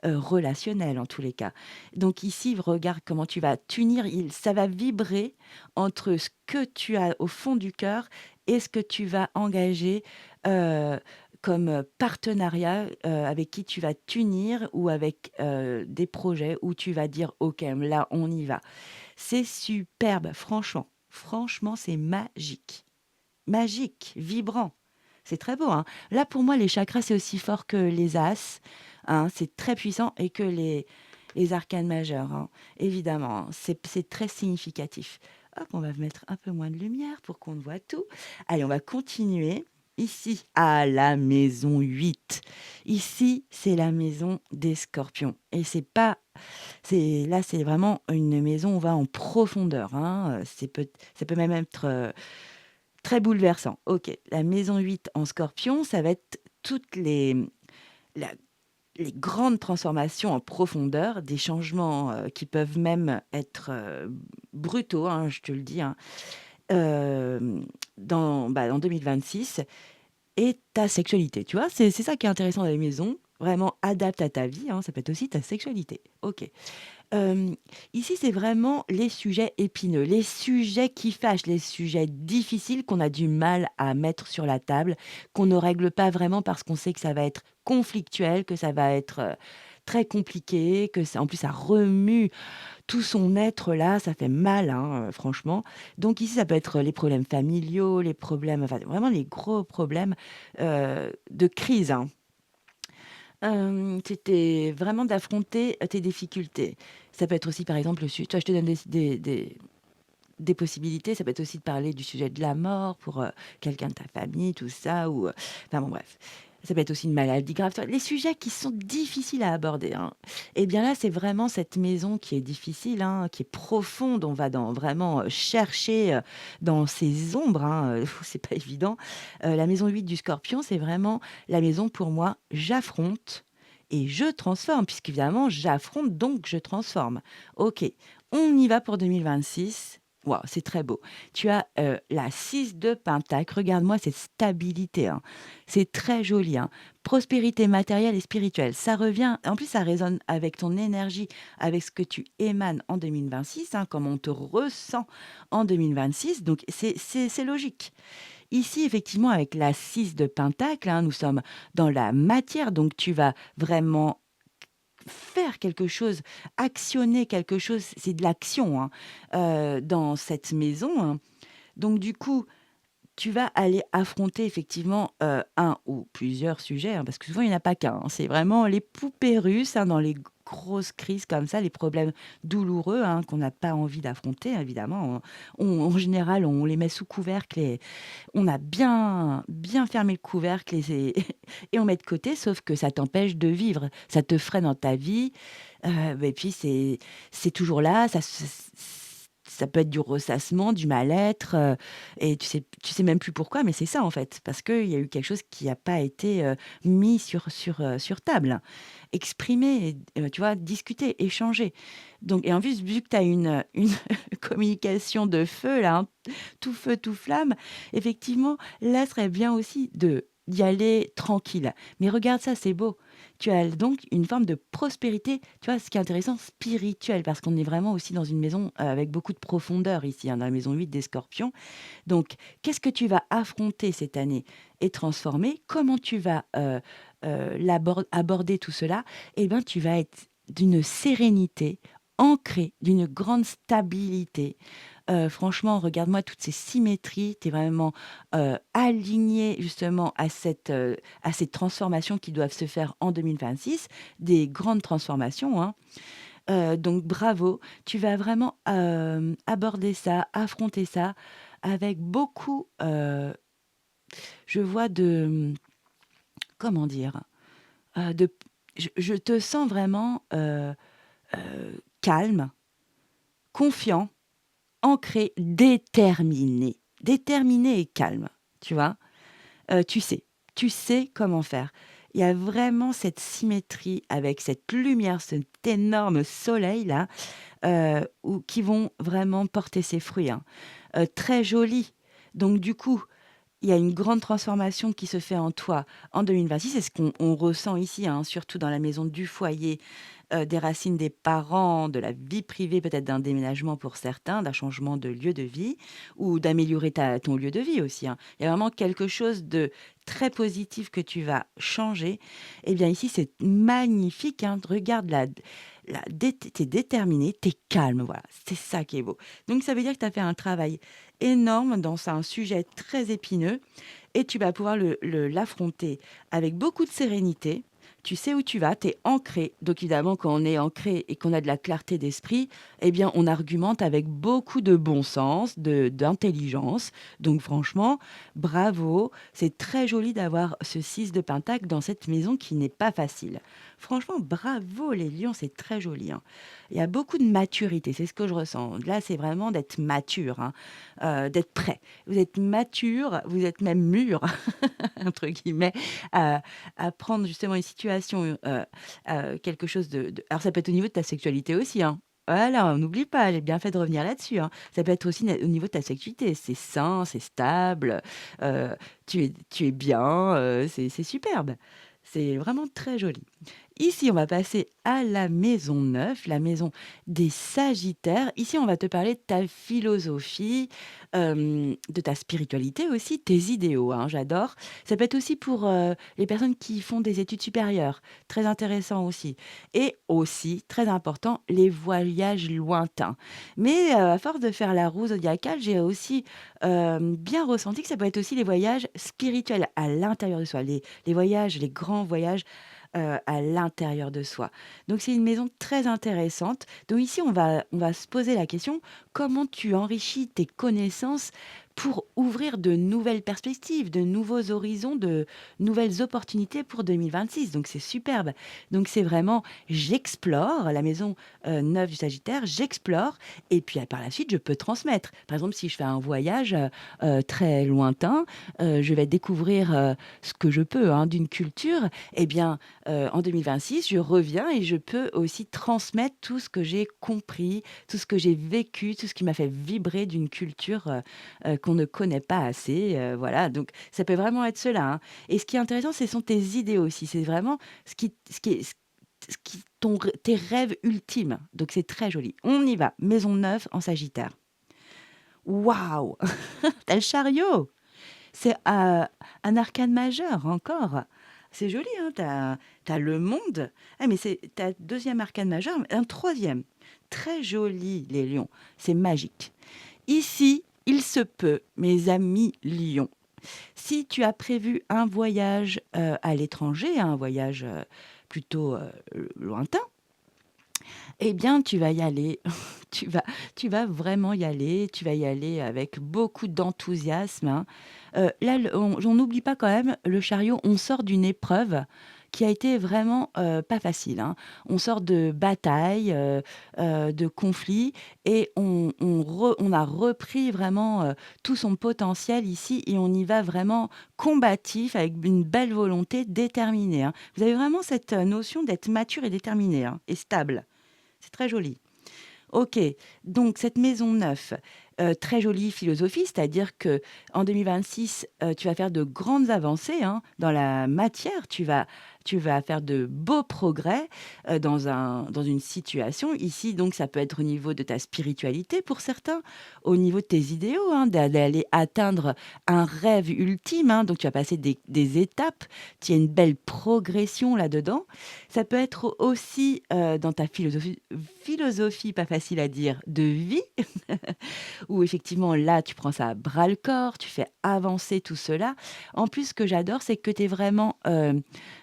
relationnel en tous les cas. Donc ici, regarde comment tu vas t'unir, ça va vibrer entre ce que tu as au fond du cœur et ce que tu vas engager, heu, comme, partenariat, avec qui tu vas t'unir ou avec, des projets où tu vas dire: «OK, là, on y va». C'est superbe, franchement. Franchement, c'est magique. Magique, vibrant. C'est très beau, hein. Là, pour moi, les chakras, c'est aussi fort que les as, hein, c'est très puissant et que les arcanes majeurs, hein, évidemment, hein. C'est très significatif. Hop, on va mettre un peu moins de lumière pour qu'on voit tout. Allez, on va continuer. Ici, à la maison 8. Ici, c'est la maison des scorpions et c'est vraiment une maison où on va en profondeur, hein, ça peut même être, très bouleversant. OK, la maison 8 en Scorpion, ça va être toutes la les grandes transformations en profondeur, des changements, qui peuvent même être, brutaux, hein, je te le dis, hein, en 2026 et ta sexualité, tu vois? C'est ça qui est intéressant dans les maisons, vraiment adapte à ta vie, hein, ça peut être aussi ta sexualité. OK. Hem, Ici, c'est vraiment les sujets épineux, les sujets qui fâchent, les sujets difficiles qu'on a du mal à mettre sur la table, qu'on ne règle pas vraiment parce qu'on sait que ça va être conflictuel, que ça va être, très compliqué, que ça en plus ça remue tout son être là, ça fait mal, hein, franchement. Donc ici, ça peut être les problèmes familiaux, les problèmes enfin vraiment les gros problèmes, de crise, hein. C'était vraiment d'affronter, tes difficultés. Ça peut être aussi, par exemple, le su tu vois, je te donne des possibilités. Ça peut être aussi de parler du sujet de la mort pour, quelqu'un de ta famille, tout ça ou, enfin bon, bref. Ça peut être aussi une maladie grave, tu vois? Les sujets qui sont difficiles à aborder, hein. Et bien là, c'est vraiment cette maison qui est difficile, hein, qui est profonde. On va dans vraiment, chercher, dans ses ombres, hein, c'est pas évident. La maison 8 du Scorpion, c'est vraiment la maison pour moi, j'affronte et je transforme puisqu'évidemment j'affronte donc je transforme. OK, On y va pour 2026. Waouh, c'est très beau. Tu as, la 6 de pentacle. Regarde-moi cette stabilité, hein. C'est très joli, hein. Prospérité matérielle et spirituelle. Ça revient en plus, ça résonne avec ton énergie, avec ce que tu émanes en 2026, hein, comme on te ressent en 2026, donc c'est logique. Ici, effectivement, avec la 6 de pentacle, hein, nous sommes dans la matière, donc tu vas vraiment faire quelque chose, actionner quelque chose, c'est de l'action, hein, dans cette maison, hein. Donc du coup, tu vas aller affronter effectivement, un ou plusieurs sujets, hein, parce que souvent il n'y en a pas qu'un, hein. C'est vraiment les poupées russes, hein, dans les grosses crises comme ça, les problèmes douloureux, hein, qu'on n'a pas envie d'affronter évidemment. En général, on les met sous couvercle et on a bien fermé le couvercle et on met de côté, sauf que ça t'empêche de vivre. Ça te freine dans ta vie, et puis c'est toujours là, ça peut être du ressassement, du mal-être, et tu sais même plus pourquoi, mais c'est ça, en fait. Parce qu'il y a eu quelque chose qui a pas été, mis sur table. Exprimé tu vois? Discuter, échanger. Donc et en plus, vu que tu as une communication de feu là, hein, tout feu, tout flamme, effectivement, là serait bien aussi de d'y aller tranquille. Mais regarde ça, c'est beau. Tu as donc une forme de prospérité, tu vois? Ce qui est intéressant, spirituelle, parce qu'on est vraiment aussi dans une maison, avec beaucoup de profondeur ici, hein, dans la maison 8 des Scorpions. Donc, qu'est-ce que tu vas affronter cette année et transformer? Comment tu vas, aborder tout cela? Eh ben, tu vas être d'une sérénité, ancrée, d'une grande stabilité. Franchement, regarde-moi toutes ces symétries. Tu es vraiment, aligné justement à cette transformation qui doivent se faire en 2026, des grandes transformations, hein. Donc bravo, tu vas vraiment, aborder ça, affronter ça avec beaucoup, je vois comment dire? De je te sens vraiment, calme, confiant, ancré, déterminé. Déterminé et calme, tu vois? Tu sais, tu sais comment faire. Il y a vraiment cette symétrie avec cette lumière, cet énorme soleil-là, ou qui vont vraiment porter ses fruits, hein. Très joli. Donc du coup, il y a une grande transformation qui se fait en toi en 2026. C'est ce qu'on ressent ici, hein, surtout dans la maison du foyer, des racines des parents, de la vie privée, peut-être d'un déménagement pour certains, d'un changement de lieu de vie ou d'améliorer ton lieu de vie aussi, hein. Il y a vraiment quelque chose de très positif que tu vas changer. Eh bien ici, c'est magnifique, hein. Regarde tu es déterminé, tu es calme, voilà, c'est ça qui est beau. Donc ça veut dire que tu as fait un travail énorme dans un sujet très épineux et tu vas pouvoir l'affronter avec beaucoup de sérénité. Tu sais où tu vas, tu es ancré. Donc évidemment, quand on est ancré et qu'on a de la clarté d'esprit, eh bien, on argumente avec beaucoup de bon sens, d'intelligence. Donc franchement, bravo. C'est très joli d'avoir ce 6 de pentacle dans cette maison qui n'est pas facile. Franchement, bravo les lions, c'est très joli, hein. Il y a beaucoup de maturité, c'est ce que je ressens. Là, c'est vraiment d'être mature, hein, d'être prêt. Vous êtes mature, vous êtes même mûr, entre guillemets, à prendre justement une situation, quelque chose alors ça peut être au niveau de ta sexualité aussi, hein. Voilà, on n'oublie pas, j'ai bien fait de revenir là-dessus, hein. Ça peut être aussi au niveau de ta sexualité, c'est sain, c'est stable, tu es bien, c'est superbe. C'est vraiment très joli. Ici, on va passer à la maison 9, la maison des Sagittaires. Ici, on va te parler de ta philosophie, de ta spiritualité aussi, tes idéaux, hein, j'adore. Ça peut être aussi pour, les personnes qui font des études supérieures, très intéressant aussi. Et aussi, très important, les voyages lointains. Mais, à force de faire la roue zodiacale, j'ai aussi, bien ressenti que ça peut être aussi les voyages spirituels à l'intérieur de soi, les voyages, les grands voyages à l'intérieur de soi. Donc c'est une maison très intéressante. Donc ici, on va se poser la question, comment tu enrichis tes connaissances pour ouvrir de nouvelles perspectives, de nouveaux horizons, de nouvelles opportunités pour 2026. Donc c'est superbe. Donc c'est vraiment, j'explore la maison 9 du Sagittaire, j'explore, et puis par la suite, je peux transmettre. Par exemple, si je fais un voyage très lointain, je vais découvrir ce que je peux hein, d'une culture, eh bien, en 2026, je reviens et je peux aussi transmettre tout ce que j'ai compris, tout ce que j'ai vécu, tout ce qui m'a fait vibrer d'une culture qu'on ne connaît pas assez. Voilà, donc ça peut vraiment être cela. Hein. Et ce qui est intéressant, ce sont tes idées aussi. C'est vraiment ce qui, tes rêves ultimes. Donc c'est très joli. On y va. Maison neuve en Sagittaire. Waouh! T'as le chariot! C'est un arcane majeur encore. C'est joli, hein? T'as le monde. Ah, mais c'est ta deuxième arcane majeur, un troisième. Très joli, les lions. C'est magique. Ici, il se peut, mes amis lions, si tu as prévu un voyage à l'étranger, un voyage plutôt lointain, eh bien, tu vas y aller. tu vas, tu vas vraiment y aller. Tu vas y aller avec beaucoup d'enthousiasme. Hein. Là, on n'oublie pas quand même le chariot. On sort d'une épreuve qui a été vraiment pas facile. Hein. On sort de batailles, de conflits, et on a repris vraiment tout son potentiel ici, et on y va vraiment combatif avec une belle volonté déterminée. Hein. Vous avez vraiment cette notion d'être mature et déterminé hein, et stable. C'est très joli. OK, donc cette maison neuve, très jolie philosophie, c'est-à-dire que en 2026, tu vas faire de grandes avancées, hein, dans la matière. Tu vas faire de beaux progrès, dans une situation. Ici, donc ça peut être au niveau de ta spiritualité pour certains, au niveau de tes idéaux, hein, d'aller atteindre un rêve ultime, hein. Donc tu vas passer des étapes, tu as une belle progression là-dedans. Ça peut être aussi, dans ta philosophie, pas facile à dire, de vie, où effectivement là, tu prends ça à bras le corps, tu fais avancer tout cela. En plus, ce que j'adore, c'est que tu es vraiment,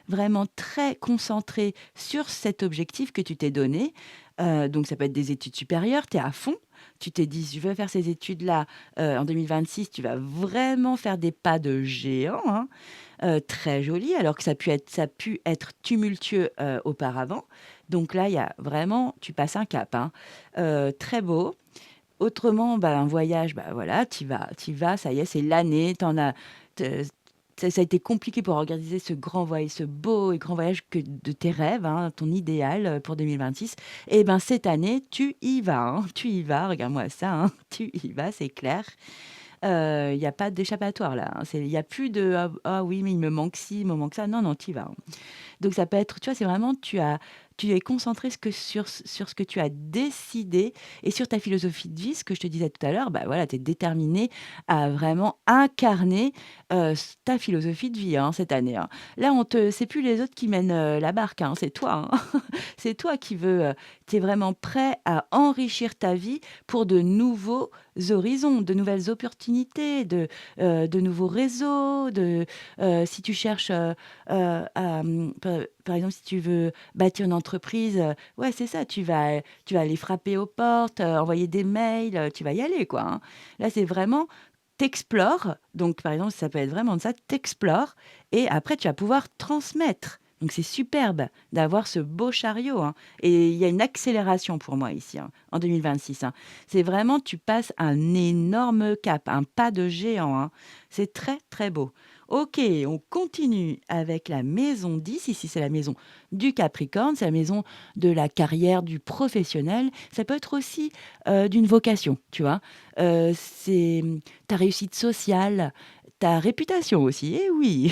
vraiment très concentré sur cet objectif que tu t'es donné. Donc ça peut être des études supérieures, tu es à fond. Tu t'es dit: «Je veux faire ces études-là, en 2026», tu vas vraiment faire des pas de géant, hein. Très joli, alors que ça a pu être tumultueux, auparavant. Donc là, il y a vraiment tu passes un cap, hein. Très beau. Autrement, bah, un voyage, bah, voilà, tu vas, ça y est, c'est l'année, tu as te ça a été compliqué pour organiser ce grand voyage, ce beau et grand voyage que de tes rêves, hein, ton idéal, pour 2026. Et ben, cette année, tu y vas, hein, tu y vas, regarde-moi ça, hein, tu y vas, c'est clair. Il y a pas d'échappatoire là, hein, il y a plus de: «Ah oui, mais il me manque ci, il me manque ça». Non, non, tu y vas, hein. Donc ça peut être, tu vois, c'est vraiment tu es concentré sur ce que tu as décidé et sur ta philosophie de vie, ce que je te disais tout à l'heure, bah, voilà, tu es déterminé à vraiment incarner, ta philosophie de vie, hein, cette année, hein. Là, c'est plus les autres qui mènent, la barque, hein, c'est toi, hein. C'est toi qui veux, tu es vraiment prêt à enrichir ta vie pour de nouveaux horizons, de nouvelles opportunités, de nouveaux réseaux, si tu cherches, par exemple, si tu veux bâtir une entreprise, ouais, c'est ça, tu vas aller frapper aux portes, envoyer des mails, tu vas y aller, quoi, hein. Là, c'est vraiment t'explores, donc par exemple, ça peut être vraiment de ça, t'explores, et après tu vas pouvoir transmettre. Donc c'est superbe d'avoir ce beau chariot, hein, et il y a une accélération pour moi ici, hein, en 2026, hein. C'est vraiment tu passes un énorme cap, un pas de géant, hein. C'est très, très beau. OK, on continue avec la maison 10. Ici, c'est la maison du Capricorne, c'est la maison de la carrière, du professionnel. Ça peut être aussi d'une vocation, tu vois. C'est ta réussite sociale, ta réputation aussi, et oui.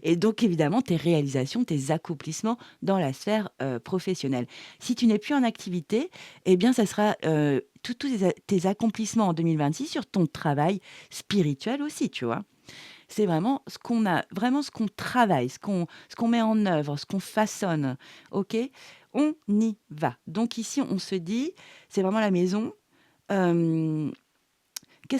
Et donc, évidemment, tes réalisations, tes accomplissements dans la sphère professionnelle. Si tu n'es plus en activité, eh bien, ça sera tous tes accomplissements en 2026 sur ton travail spirituel aussi, tu vois. C'est vraiment ce qu'on travaille, ce qu'on met en œuvre, ce qu'on façonne, OK? On y va. Donc ici, on se dit, c'est vraiment la maison, hem,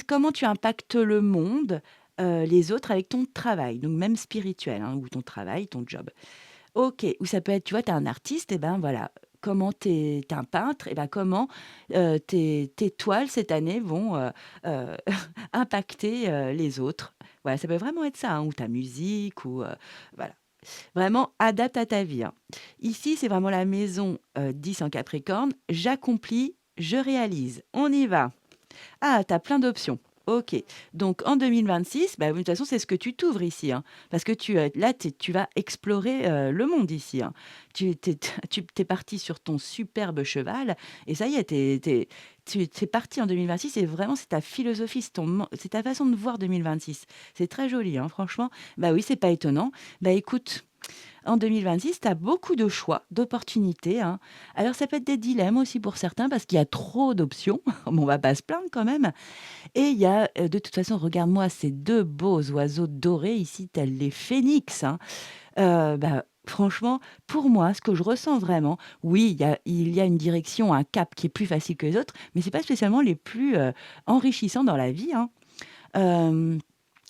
comment tu impactes le monde, les autres avec ton travail, donc même spirituel, hein, ou ton travail, ton job. OK, ou ça peut être, tu vois, tu es un artiste, et ben, voilà, comment tu un peintre et bah, comment, tes toiles cette année vont, impacter, les autres. Voilà, ça peut vraiment être ça, hein, ou ta musique ou, voilà. Vraiment adapte à ta vie, hein. Ici, c'est vraiment la maison, 10 en Capricorne. J'accomplis, je réalise. On y va. Ah, tu as plein d'options. OK. Donc en 2026, bah, de toute façon, c'est ce que tu t'ouvres ici, hein, parce que là, tu vas explorer, le monde ici, hein. Tu es parti sur ton superbe cheval et ça y est, tu es parti en 2026 et vraiment, c'est ta philosophie, c'est ta façon de voir 2026. C'est très joli, hein, franchement. Bah oui, c'est pas étonnant. Bah écoute, en 2026, tu as beaucoup de choix, d'opportunités, hein. Alors ça peut être des dilemmes aussi pour certains parce qu'il y a trop d'options. Bon, on va pas se plaindre quand même. Et il y a, de toute façon, regarde-moi ces 2 beaux oiseaux dorés ici, tels les phénix, hein. Bah, franchement, pour moi, ce que je ressens vraiment, oui, il y a une direction, un cap qui est plus facile que les autres, mais c'est pas spécialement les plus, enrichissants dans la vie, hein. Hem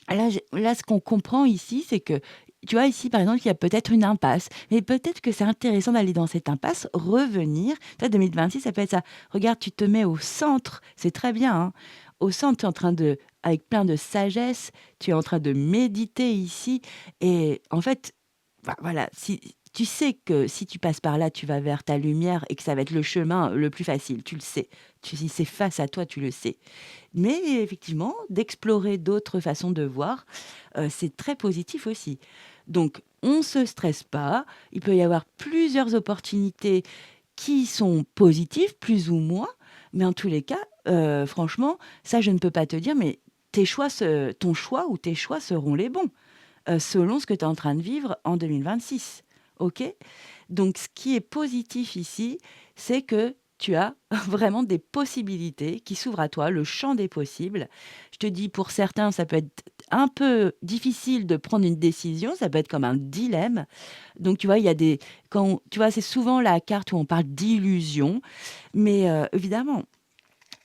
Là, ce qu'on comprend ici, c'est que, tu vois, ici, par exemple, il y a peut-être une impasse, mais peut-être que c'est intéressant d'aller dans cette impasse, revenir. Tu vois, 2026, ça peut être ça. Regarde, tu te mets au centre, c'est très bien, hein. Au centre, tu es en train de, avec plein de sagesse, tu es en train de méditer ici. Et en fait, bah, voilà, si tu sais que si tu passes par là, tu vas vers ta lumière et que ça va être le chemin le plus facile, tu le sais. Si c'est face à toi, tu le sais. Mais effectivement, d'explorer d'autres façons de voir, c'est très positif aussi. Donc on ne se stresse pas, il peut y avoir plusieurs opportunités qui sont positives, plus ou moins, mais en tous les cas, franchement, ça je ne peux pas te dire, mais ton choix ou tes choix seront les bons, selon ce que tu es en train de vivre en 2026. OK? Donc ce qui est positif ici, c'est que tu as vraiment des possibilités qui s'ouvrent à toi, le champ des possibles. Je te dis, pour certains, ça peut être un peu difficile de prendre une décision, ça peut être comme un dilemme. Donc tu vois, il y a des quand tu vois, c'est souvent la carte où on parle d'illusion, mais évidemment,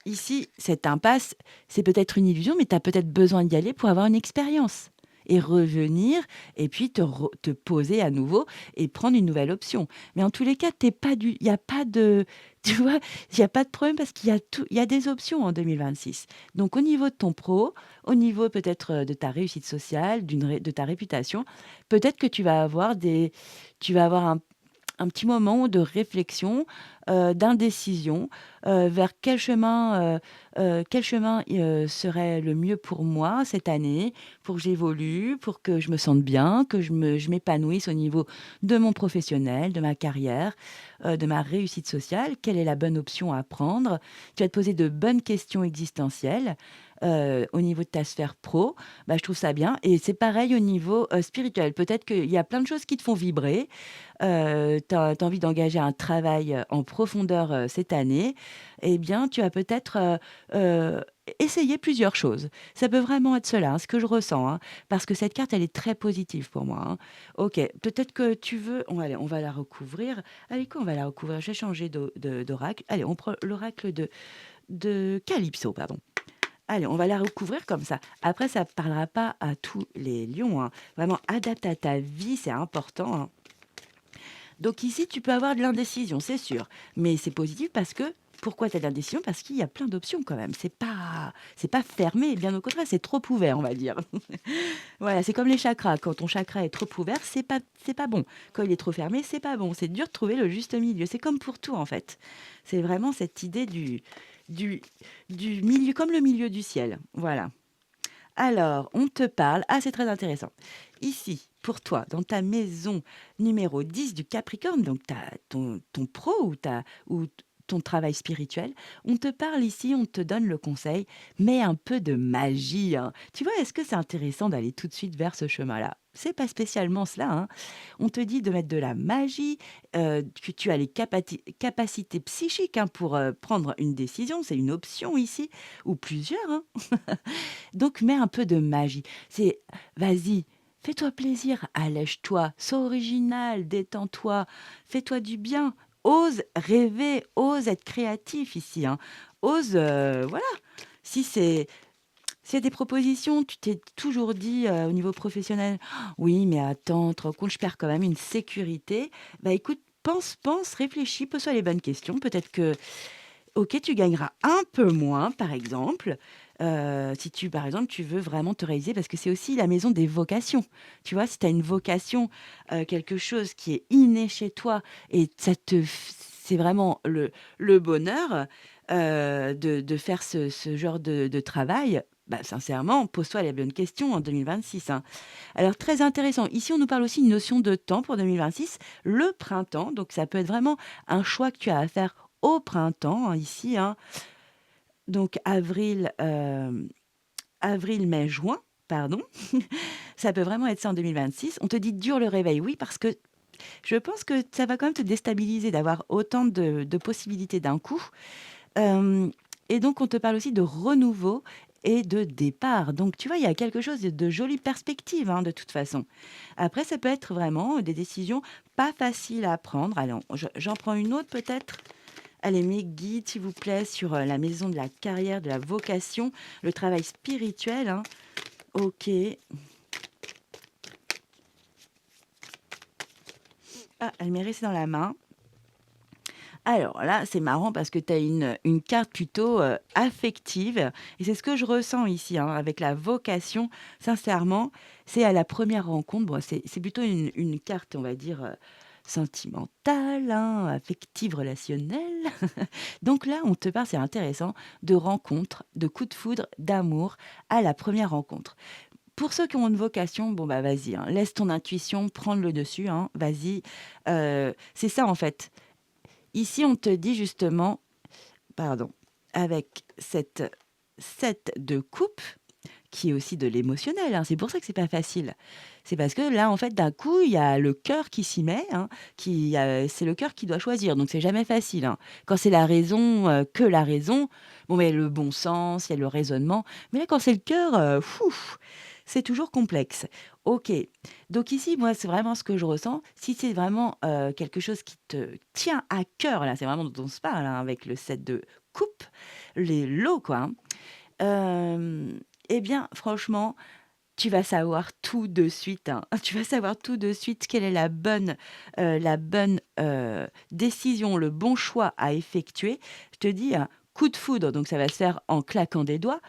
ici, cette impasse, c'est peut-être une illusion, mais tu as peut-être besoin d'y aller pour avoir une expérience et revenir et puis te poser à nouveau et prendre une nouvelle option. Mais en tous les cas, t'es pas il y a pas de tu vois? Il y a pas de problème parce il y a des options en 2026. Donc au niveau de ton pro, au niveau peut-être, de ta réussite sociale, de ta réputation, peut-être que tu vas avoir un petit moment de réflexion, d'indécision, vers quel chemin, serait le mieux pour moi cette année, pour que j'évolue, pour que je me sente bien, que je m'épanouisse au niveau de mon professionnel, de ma carrière, de ma réussite sociale. Quelle est la bonne option à prendre? Tu vas te poser de bonnes questions existentielles, au niveau de ta sphère pro. Bah, je trouve ça bien et c'est pareil au niveau, spirituel. Peut-être qu'il y a plein de choses qui te font vibrer, tu as envie d'engager un travail, en profondeur, cette année, eh bien, tu vas peut-être, essayer plusieurs choses. Ça peut vraiment être cela, hein, ce que je ressens, hein, parce que cette carte, elle est très positive pour moi, hein. OK, peut-être que tu veux allez, on va la recouvrir. Avec quoi on va la recouvrir? Je vais changer d'oracle. Allez, on prend l'oracle de Calypso, pardon. Allez, on va la recouvrir comme ça. Après, ça ne parlera pas à tous les lions, hein. Vraiment, adapte à ta vie, c'est important, hein. Donc ici, tu peux avoir de l'indécision, c'est sûr. Mais c'est positif parce que pourquoi tu as de l'indécision? Parce qu'il y a plein d'options quand même. C'est pas fermé, bien au contraire, c'est trop ouvert, on va dire. Voilà, c'est comme les chakras. Quand ton chakra est trop ouvert, c'est pas bon. Quand il est trop fermé, c'est pas bon. C'est dur de trouver le juste milieu. C'est comme pour tout, en fait. C'est vraiment cette idée du, du milieu, comme le milieu du ciel. Voilà. Alors, on te parle. Ah, c'est très intéressant. Ici, pour toi, dans ta maison numéro 10 du Capricorne, donc ton pro ou ton travail spirituel, on te parle ici, on te donne le conseil, mais un peu de magie, hein. Tu vois, est-ce que c'est intéressant d'aller tout de suite vers ce chemin-là? C'est pas spécialement cela, hein. On te dit de mettre de la magie, que tu as les capacités psychiques, hein, pour prendre une décision, c'est une option ici, ou plusieurs, hein. Donc mets un peu de magie. Vas-y, fais-toi plaisir, allège-toi, sois original, détends-toi, fais-toi du bien. Ose rêver, ose être créatif ici, hein. Ose, voilà. Si c'est s'il y a des propositions, tu t'es toujours dit, au niveau professionnel: «Oui, mais attends, tu te rends compte, je perds quand même une sécurité». Bah, écoute, pense, réfléchis, pose-toi les bonnes questions. Peut-être que, OK, tu gagneras un peu moins, par exemple, si tu par exemple, tu veux vraiment te réaliser parce que c'est aussi la maison des vocations. Tu vois? Si tu as une vocation, quelque chose qui est inné chez toi et ça te f c'est vraiment le bonheur, de faire ce genre de travail, bah, sincèrement, pose-toi les bonnes questions en 2026, hein. Alors très intéressant, ici on nous parle aussi d'une notion de temps pour 2026, le printemps, donc ça peut être vraiment un choix que tu as à faire au printemps, hein, ici, hein. Donc avril, mai, juin, pardon. Ça peut vraiment être ça en 2026. On te dit: «Dur le réveil», oui, parce que je pense que ça va quand même te déstabiliser d'avoir autant de possibilités d'un coup. Hem et donc on te parle aussi de renouveau et de départ. Donc tu vois, il y a quelque chose de jolies perspectives, hein, de toute façon. Après, ça peut être vraiment des décisions pas faciles à prendre. Allez, j'en prends une autre peut-être? Allez, mes guides, s'il vous plaît, sur, la maison de la carrière, de la vocation, le travail spirituel, hein. OK. Ah, elle m'est restée dans la main. Alors là, c'est marrant parce que tu as une carte plutôt, affective et c'est ce que je ressens ici, hein, avec la vocation. Sincèrement, c'est à la première rencontre. Bon, c'est plutôt une carte, on va dire, sentimentale, hein, affective, relationnelle. Donc là, on te parle, c'est intéressant, de rencontres, de coups de foudre, d'amour à la première rencontre. Pour ceux qui ont une vocation, bon, bah, vas-y, hein, laisse ton intuition prendre le dessus, hein, vas-y. C'est ça, en fait. Ici, on te dit justement, pardon, avec cette 7 de coupe, qui est aussi de l'émotionnel, hein, c'est pour ça que c'est pas facile. C'est parce que là, en fait, d'un coup, il y a le cœur qui s'y met, hein, c'est le cœur qui doit choisir, donc c'est jamais facile, hein. Quand c'est la raison, que la raison, bon, mais le bon sens, il y a le raisonnement, mais là, quand c'est le cœur, c'est toujours complexe. OK, donc ici, moi, c'est vraiment ce que je ressens. Si c'est vraiment, quelque chose qui te tient à cœur, là, c'est vraiment dont on se parle, hein, avec le 7 de coupe, les lots, quoi, hein. Eh bien, franchement, tu vas savoir tout de suite, hein. Tu vas savoir tout de suite quelle est la bonne décision, le bon choix à effectuer. Je te dis, coup de foudre, donc ça va se faire en claquant des doigts.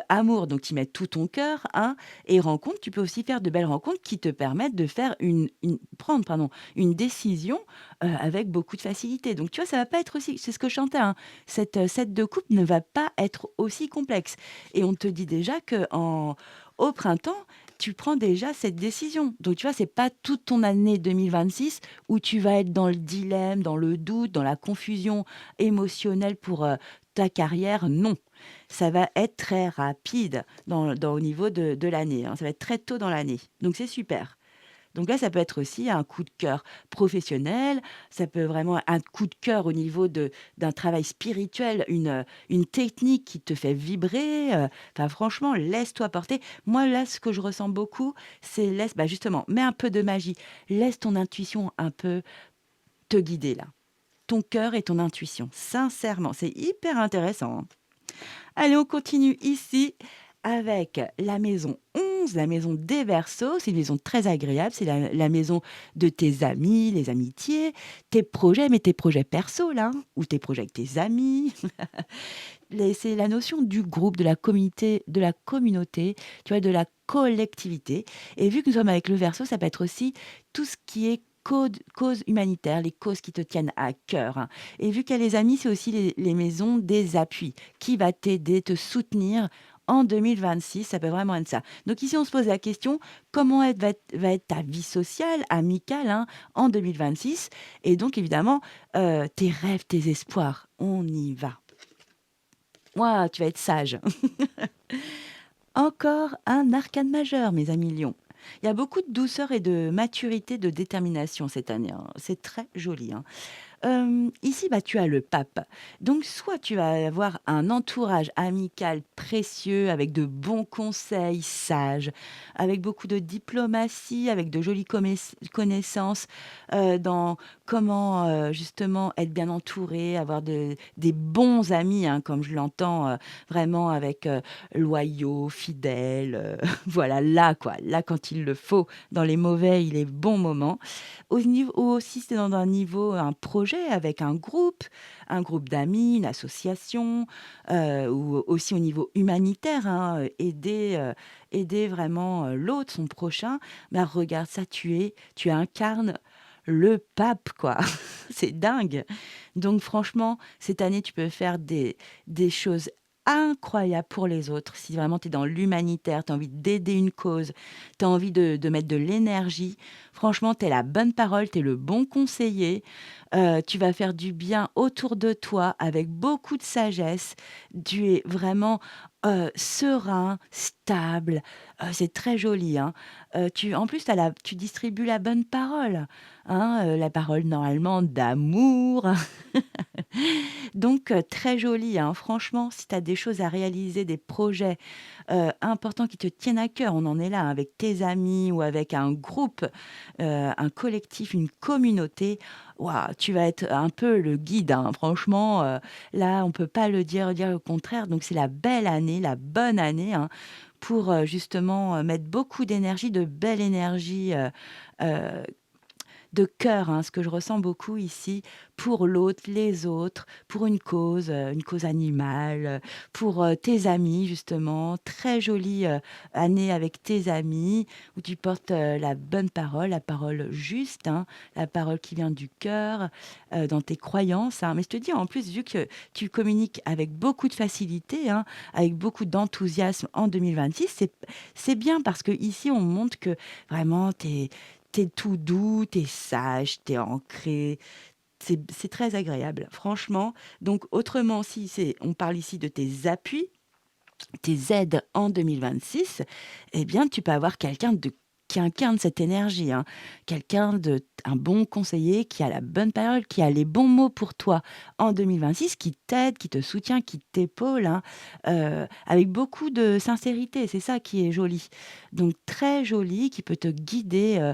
Amour, donc tu mets tout ton cœur, hein, et rencontre, tu peux aussi faire de belles rencontres qui te permettent de faire prendre, pardon, une décision, avec beaucoup de facilité. Donc tu vois, ça va pas être aussi c'est ce que je chantais, hein, cette 7 de coupe ne va pas être aussi complexe et on te dit déjà qu'en au printemps, tu prends déjà cette décision. Donc tu vois, c'est pas toute ton année 2026 où tu vas être dans le dilemme, dans le doute, dans la confusion émotionnelle pour, ta carrière, non. Ça va être très rapide au niveau de l'année, hein. Ça va être très tôt dans l'année. Donc c'est super. Donc là, ça peut être aussi un coup de cœur professionnel, ça peut vraiment un coup de cœur au niveau d'un travail spirituel, une technique qui te fait vibrer, enfin franchement, laisse-toi porter. Moi, là, ce que je ressens beaucoup, c'est bah, justement, mets un peu de magie, laisse ton intuition un peu te guider là. Ton cœur et ton intuition, sincèrement, c'est hyper intéressant, hein. Allez, on continue ici avec la maison 11, la maison des Verseaux. C'est une maison très agréable. C'est la maison de tes amis, les amitiés, tes projets, mais tes projets perso, là, hein, ou tes projets avec tes amis. C'est la notion du groupe, de la communauté, tu vois, de la collectivité. Et vu que nous sommes avec le Verseau, ça peut être aussi tout ce qui est cause humanitaire, les causes qui te tiennent à cœur, hein. Et vu qu'il y a les amis, c'est aussi les maisons des appuis qui va t'aider, te soutenir en 2026. Ça peut vraiment être ça. Donc ici, on se pose la question, comment va être ta vie sociale, amicale, hein, en 2026? Et donc, évidemment, tes rêves, tes espoirs, on y va. Ouah, tu vas être sage. Encore un arcane majeur, mes amis lions. Il y a beaucoup de douceur et de maturité, de détermination cette année, hein. C'est très joli, hein. Ici, bah, tu as le pape. Donc soit tu vas avoir un entourage amical précieux avec de bons conseils sages, avec beaucoup de diplomatie, avec de jolies connaissances, dans comment, justement être bien entouré, avoir des bons amis, hein, comme je l'entends, vraiment avec, loyaux, fidèles, voilà, là, quoi, là, quand il le faut. Dans les mauvais, il est bon moment. Au niveau aussi, c'est dans un niveau, un projet avec un groupe d'amis, une association, ou aussi au niveau humanitaire, hein, aider vraiment, l'autre, son prochain. Bah, regarde ça, tu incarnes le pape, quoi. C'est dingue. Donc franchement, cette année, tu peux faire des choses incroyables pour les autres. Si vraiment tu es dans l'humanitaire, tu as envie d'aider une cause, tu as envie de mettre de l'énergie, franchement, tu es la bonne parole, tu es le bon conseiller. Tu vas faire du bien autour de toi avec beaucoup de sagesse. Tu es vraiment serein, stable. C'est très joli, hein. En plus, tu distribues la bonne parole, hein, la parole normalement d'amour. Donc, très joli, hein. Franchement, si tu as des choses à réaliser, des projets importants qui te tiennent à cœur, on en est là, hein, avec tes amis ou avec un groupe, un collectif, une communauté, waouh, tu vas être un peu le guide, hein. Franchement, là, on peut pas dire le contraire. Donc, c'est la belle année, la bonne année, hein, pour justement mettre beaucoup d'énergie, de belle énergie. Euh, de cœur, hein, ce que je ressens beaucoup ici, pour l'autre, les autres, pour une cause animale, pour tes amis, justement. Très jolie année avec tes amis, où tu portes la bonne parole, la parole juste, hein, la parole qui vient du cœur, dans tes croyances, hein. Mais je te dis, en plus, vu que tu communiques avec beaucoup de facilité, hein, avec beaucoup d'enthousiasme en 2026, c'est bien parce que ici on montre que vraiment, t'es tout doux, t'es sage, t'es ancré. C'est très agréable, franchement. Donc, autrement, si on parle ici de tes appuis, tes aides en 2026, eh bien, tu peux avoir qui incarne cette énergie, hein. Un bon conseiller qui a la bonne parole, qui a les bons mots pour toi en 2026, qui t'aide, qui te soutient, qui t'épaule, hein, avec beaucoup de sincérité. C'est ça qui est joli. Donc, très joli, qui peut te guider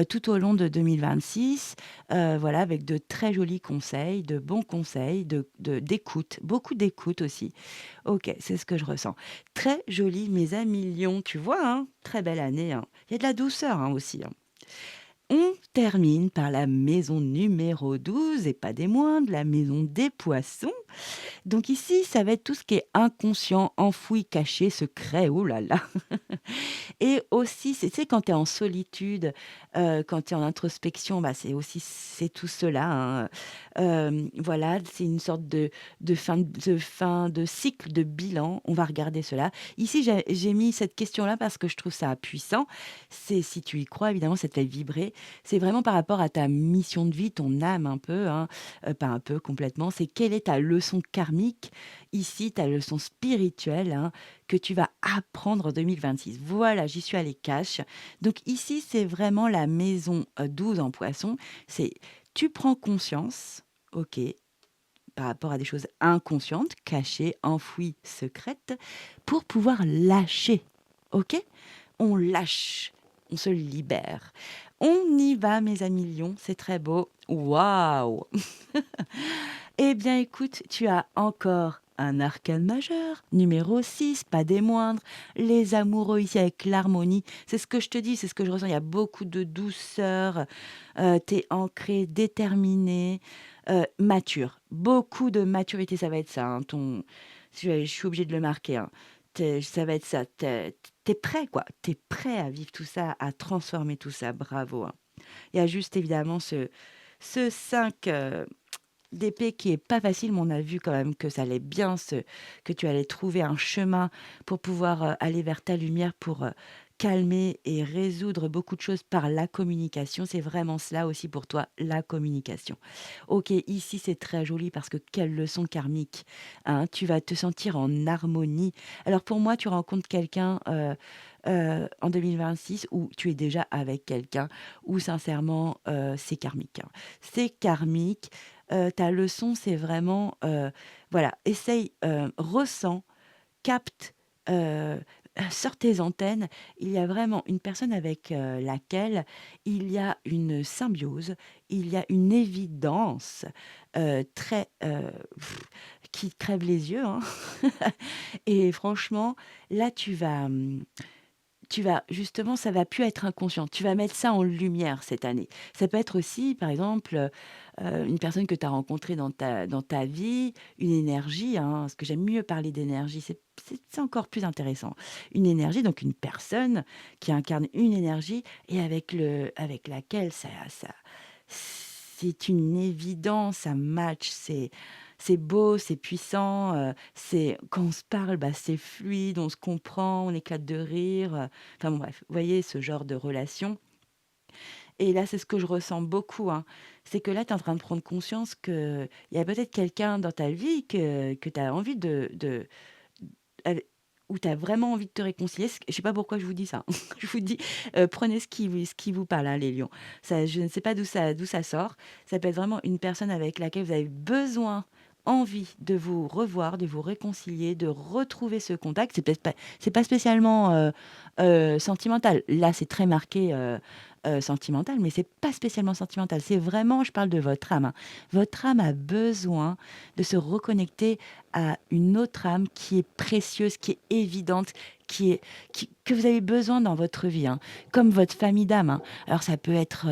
tout au long de 2026, voilà, avec de très jolis conseils, de bons conseils, d'écoute, beaucoup d'écoute aussi. OK, c'est ce que je ressens. Très joli, mes amis lions, tu vois, hein? Très belle année, hein. Il y a de la douceur, hein, aussi, hein. On termine par la maison numéro 12 et pas des moindres, la maison des poissons. Donc ici, ça va être tout ce qui est inconscient, enfoui, caché, secret, oh là là. Et aussi, c'est tu sais, quand tu es en solitude, quand tu es en introspection, bah, c'est tout cela, hein. Voilà, c'est une sorte de fin de cycle, de bilan. On va regarder cela. Ici, j'ai mis cette question-là parce que je trouve ça puissant. C'est si tu y crois, évidemment, ça te fait vibrer. C'est vraiment par rapport à ta mission de vie, ton âme un peu, hein, pas un peu, complètement. C'est quelle est ta leçon karmique, ici, ta leçon spirituelle, hein, que tu vas apprendre en 2026. Voilà, j'y suis allée cash. Donc ici, c'est vraiment la maison 12 en poisson. C'est tu prends conscience, ok, par rapport à des choses inconscientes, cachées, enfouies, secrètes, pour pouvoir lâcher, ok. On lâche, on se libère. On y va, mes amis lions, c'est très beau. Waouh! Eh bien, écoute, tu as encore un arcane majeur, numéro 6, pas des moindres, les amoureux ici avec l'harmonie. C'est ce que je te dis, c'est ce que je ressens. Il y a beaucoup de douceur, tu es ancré, déterminé, mature. Beaucoup de maturité, ça va être ça, hein, je suis obligée de le marquer, hein. Ça va être ça. T'es prêt, quoi. T'es prêt à vivre tout ça, à transformer tout ça. Bravo, hein. Il y a juste évidemment ce 5 d'épée qui est pas facile, mais on a vu quand même que ça allait bien, que tu allais trouver un chemin pour pouvoir aller vers ta lumière, pour calmer et résoudre beaucoup de choses par la communication. C'est vraiment cela aussi pour toi, la communication. Ok, ici c'est très joli parce que quelle leçon karmique, hein. Tu vas te sentir en harmonie. Alors pour moi, tu rencontres quelqu'un en 2026 ou tu es déjà avec quelqu'un, ou sincèrement c'est karmique, hein. C'est karmique. ta leçon, c'est vraiment, voilà, essaye, ressens, capte, heu, sur tes antennes. Il y a vraiment une personne avec, laquelle il y a une symbiose, il y a une évidence, très, qui crève les yeux, hein. Et franchement, là, tu vas justement, ça va plus être inconscient. Tu vas mettre ça en lumière cette année. Ça peut être aussi, par exemple, une personne que tu as rencontrée dans ta vie, une énergie, hein, parce que j'aime mieux parler d'énergie, c'est encore plus intéressant. Une énergie, donc une personne qui incarne une énergie et avec laquelle c'est une évidence, ça match, c'est beau, c'est puissant, c'est quand on se parle, bah, c'est fluide, on se comprend, on éclate de rire, enfin bon bref, vous voyez ce genre de relation et là, c'est ce que je ressens beaucoup, hein. C'est que là, tu es en train de prendre conscience qu'il y a peut-être quelqu'un dans ta vie que tu as envie ave où tu as vraiment envie de te réconcilier. Je sais pas pourquoi je vous dis ça. Je vous dis, prenez ce qui vous parle, hein, les lions. Ça, je ne sais pas d'où ça sort. Ça peut être vraiment une personne avec laquelle vous avez besoin, envie de vous revoir, de vous réconcilier, de retrouver ce contact. C'est pas spécialement, sentimental. Là, c'est très marqué, sentimental, mais c'est pas spécialement sentimental. C'est vraiment, je parle de votre âme, hein. Votre âme a besoin de se reconnecter à une autre âme qui est précieuse, qui est évidente, que vous avez besoin dans votre vie, hein, comme votre famille d'âme, hein. Alors ça peut être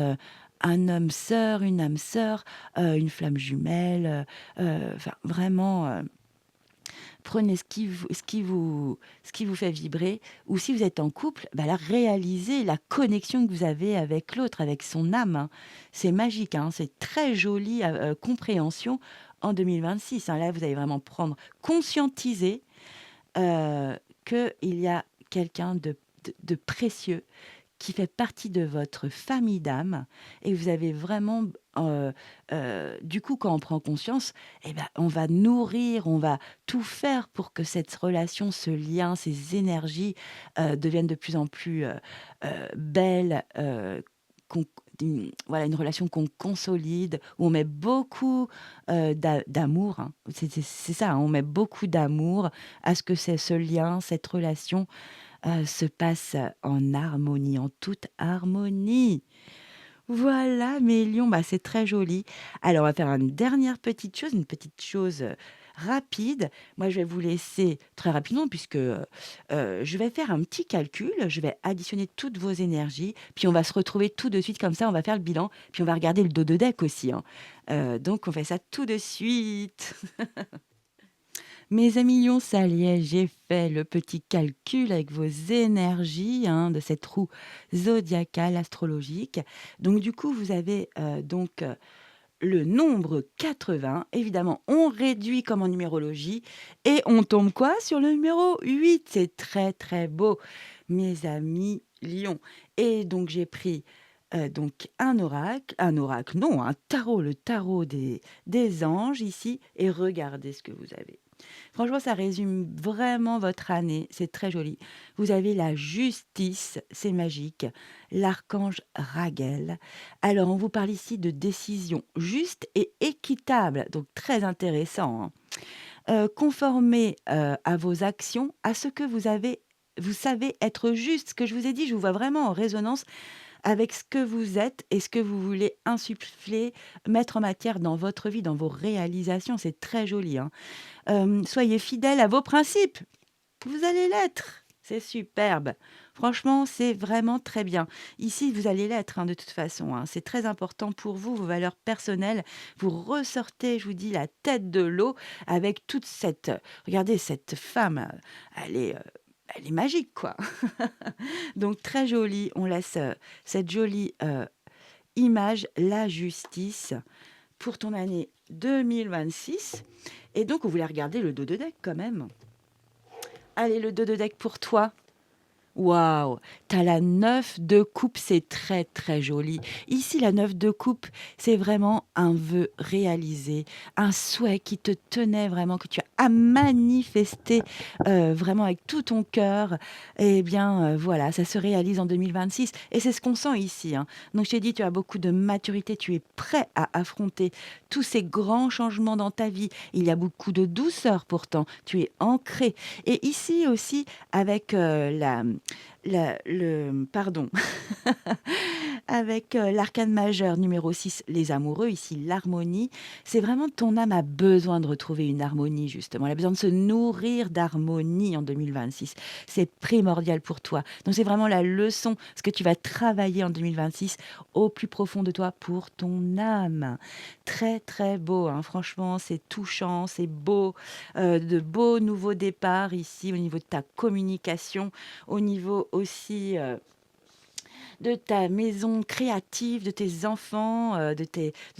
un homme sœur, une âme sœur, une flamme jumelle, enfin vraiment. Prenez ce qui vous fait vibrer, ou si vous êtes en couple, bah là, réalisez la connexion que vous avez avec l'autre, avec son âme, hein. C'est magique, hein, c'est très joli, compréhension en 2026, hein. Là, vous allez vraiment prendre, conscientiser qu'il y a quelqu'un de précieux qui fait partie de votre famille d'âme et vous avez vraiment, du coup, quand on prend conscience, eh ben, on va nourrir, on va tout faire pour que cette relation, ce lien, ces énergies, deviennent de plus en plus, belles, qu'on voilà, une relation qu'on consolide, où on met beaucoup, d'amour, hein. C'est ça, hein, on met beaucoup d'amour à ce que c'est ce lien, cette relation se passe en harmonie, en toute harmonie. Voilà mes lions, bah, c'est très joli. Alors on va faire une petite chose, rapide. Moi, je vais vous laisser très rapidement puisque, je vais faire un petit calcul. Je vais additionner toutes vos énergies, puis on va se retrouver tout de suite comme ça, on va faire le bilan, puis on va regarder le dos de deck aussi, hein. Donc on fait ça tout de suite. Mes amis lions, ça y est, j'ai fait le petit calcul avec vos énergies, hein, de cette roue zodiacale astrologique. Donc du coup, vous avez le nombre 80. Évidemment, on réduit comme en numérologie et on tombe quoi sur le numéro 8. C'est très très beau, mes amis lions. Et donc j'ai pris donc un oracle, non, un tarot, le tarot des anges ici, et regardez ce que vous avez. Franchement, ça résume vraiment votre année. C'est très joli. Vous avez la justice, c'est magique. L'archange Raguel. Alors, on vous parle ici de décision juste et équitable. Donc, très intéressant, hein. Conformer à vos actions, à ce que vous avez. Vous savez être juste. Ce que je vous ai dit, je vous vois vraiment en résonance avec ce que vous êtes et ce que vous voulez insuffler, mettre en matière dans votre vie, dans vos réalisations. C'est très joli, hein. Soyez fidèles à vos principes. Vous allez l'être. C'est superbe. Franchement, c'est vraiment très bien. Ici, vous allez l'être, hein, de toute façon, hein. C'est très important pour vous, vos valeurs personnelles. Vous ressortez, je vous dis, la tête de l'eau avec toute cette... regardez, cette femme, elle est magique, quoi. Donc, très jolie. On laisse cette jolie image, la justice, pour ton année 2026. Et donc, on voulait regarder le dos de deck quand même. Allez, le dos de deck pour toi. Waouh! Tu as la 9 de coupe, c'est très, très joli. Ici, la 9 de coupe, c'est vraiment un vœu réalisé, un souhait qui te tenait vraiment, que tu as manifesté vraiment avec tout ton cœur. Eh bien, voilà, ça se réalise en 2026 et c'est ce qu'on sent ici, hein. Donc, je t'ai dit, tu as beaucoup de maturité, tu es prêt à affronter tous ces grands changements dans ta vie. Il y a beaucoup de douceur pourtant, tu es ancré. Et ici aussi, avec pardon, avec l'arcane majeur numéro 6, les amoureux, ici l'harmonie, c'est vraiment ton âme a besoin de retrouver une harmonie, justement. Elle a besoin de se nourrir d'harmonie en 2026. C'est primordial pour toi. Donc, c'est vraiment la leçon, ce que tu vas travailler en 2026 au plus profond de toi pour ton âme. Très, très beau, hein. Franchement, c'est touchant, c'est beau. De beaux nouveaux départs ici au niveau de ta communication, au niveau aussi de ta maison créative, de tes enfants, de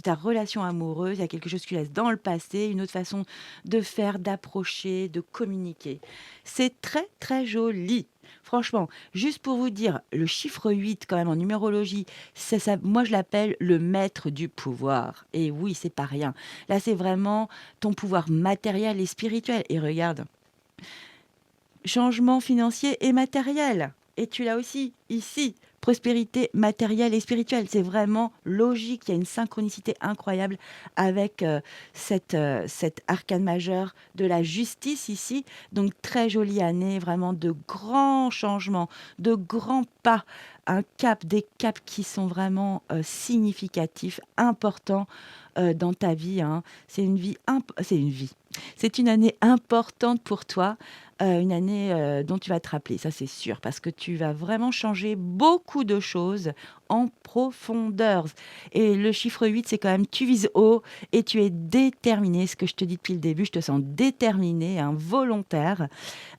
ta relation amoureuse. Il y a quelque chose que tu laisses dans le passé, une autre façon de faire, d'approcher, de communiquer. C'est très, très joli. Franchement, juste pour vous dire, le chiffre 8, quand même, en numérologie, c'est ça, moi je l'appelle le maître du pouvoir. Et oui, c'est pas rien. Là, c'est vraiment ton pouvoir matériel et spirituel. Et regarde, changement financier et matériel. Et tu l'as aussi ici, prospérité matérielle et spirituelle. C'est vraiment logique. Il y a une synchronicité incroyable avec cette arcane majeure de la justice ici. Donc très jolie année, vraiment de grands changements, de grands pas, un cap, des caps qui sont vraiment significatifs, importants dans ta vie, hein. C'est une vie. C'est une année importante pour toi, une année, dont tu vas te rappeler, ça c'est sûr, parce que tu vas vraiment changer beaucoup de choses en profondeur. Et le chiffre 8, c'est quand même tu vises haut et tu es déterminé, ce que je te dis depuis le début, je te sens déterminé, hein, volontaire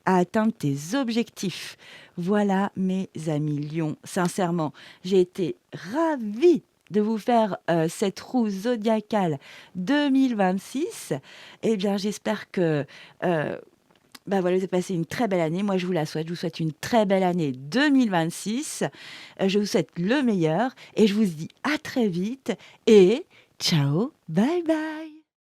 à atteindre tes objectifs. Voilà mes amis lions, sincèrement, j'ai été ravie de vous faire cette roue zodiacale 2026. Eh bien, j'espère que bah voilà, vous avez passé une très belle année. Moi, je vous la souhaite. Je vous souhaite une très belle année 2026. Je vous souhaite le meilleur et je vous dis à très vite et ciao, bye bye.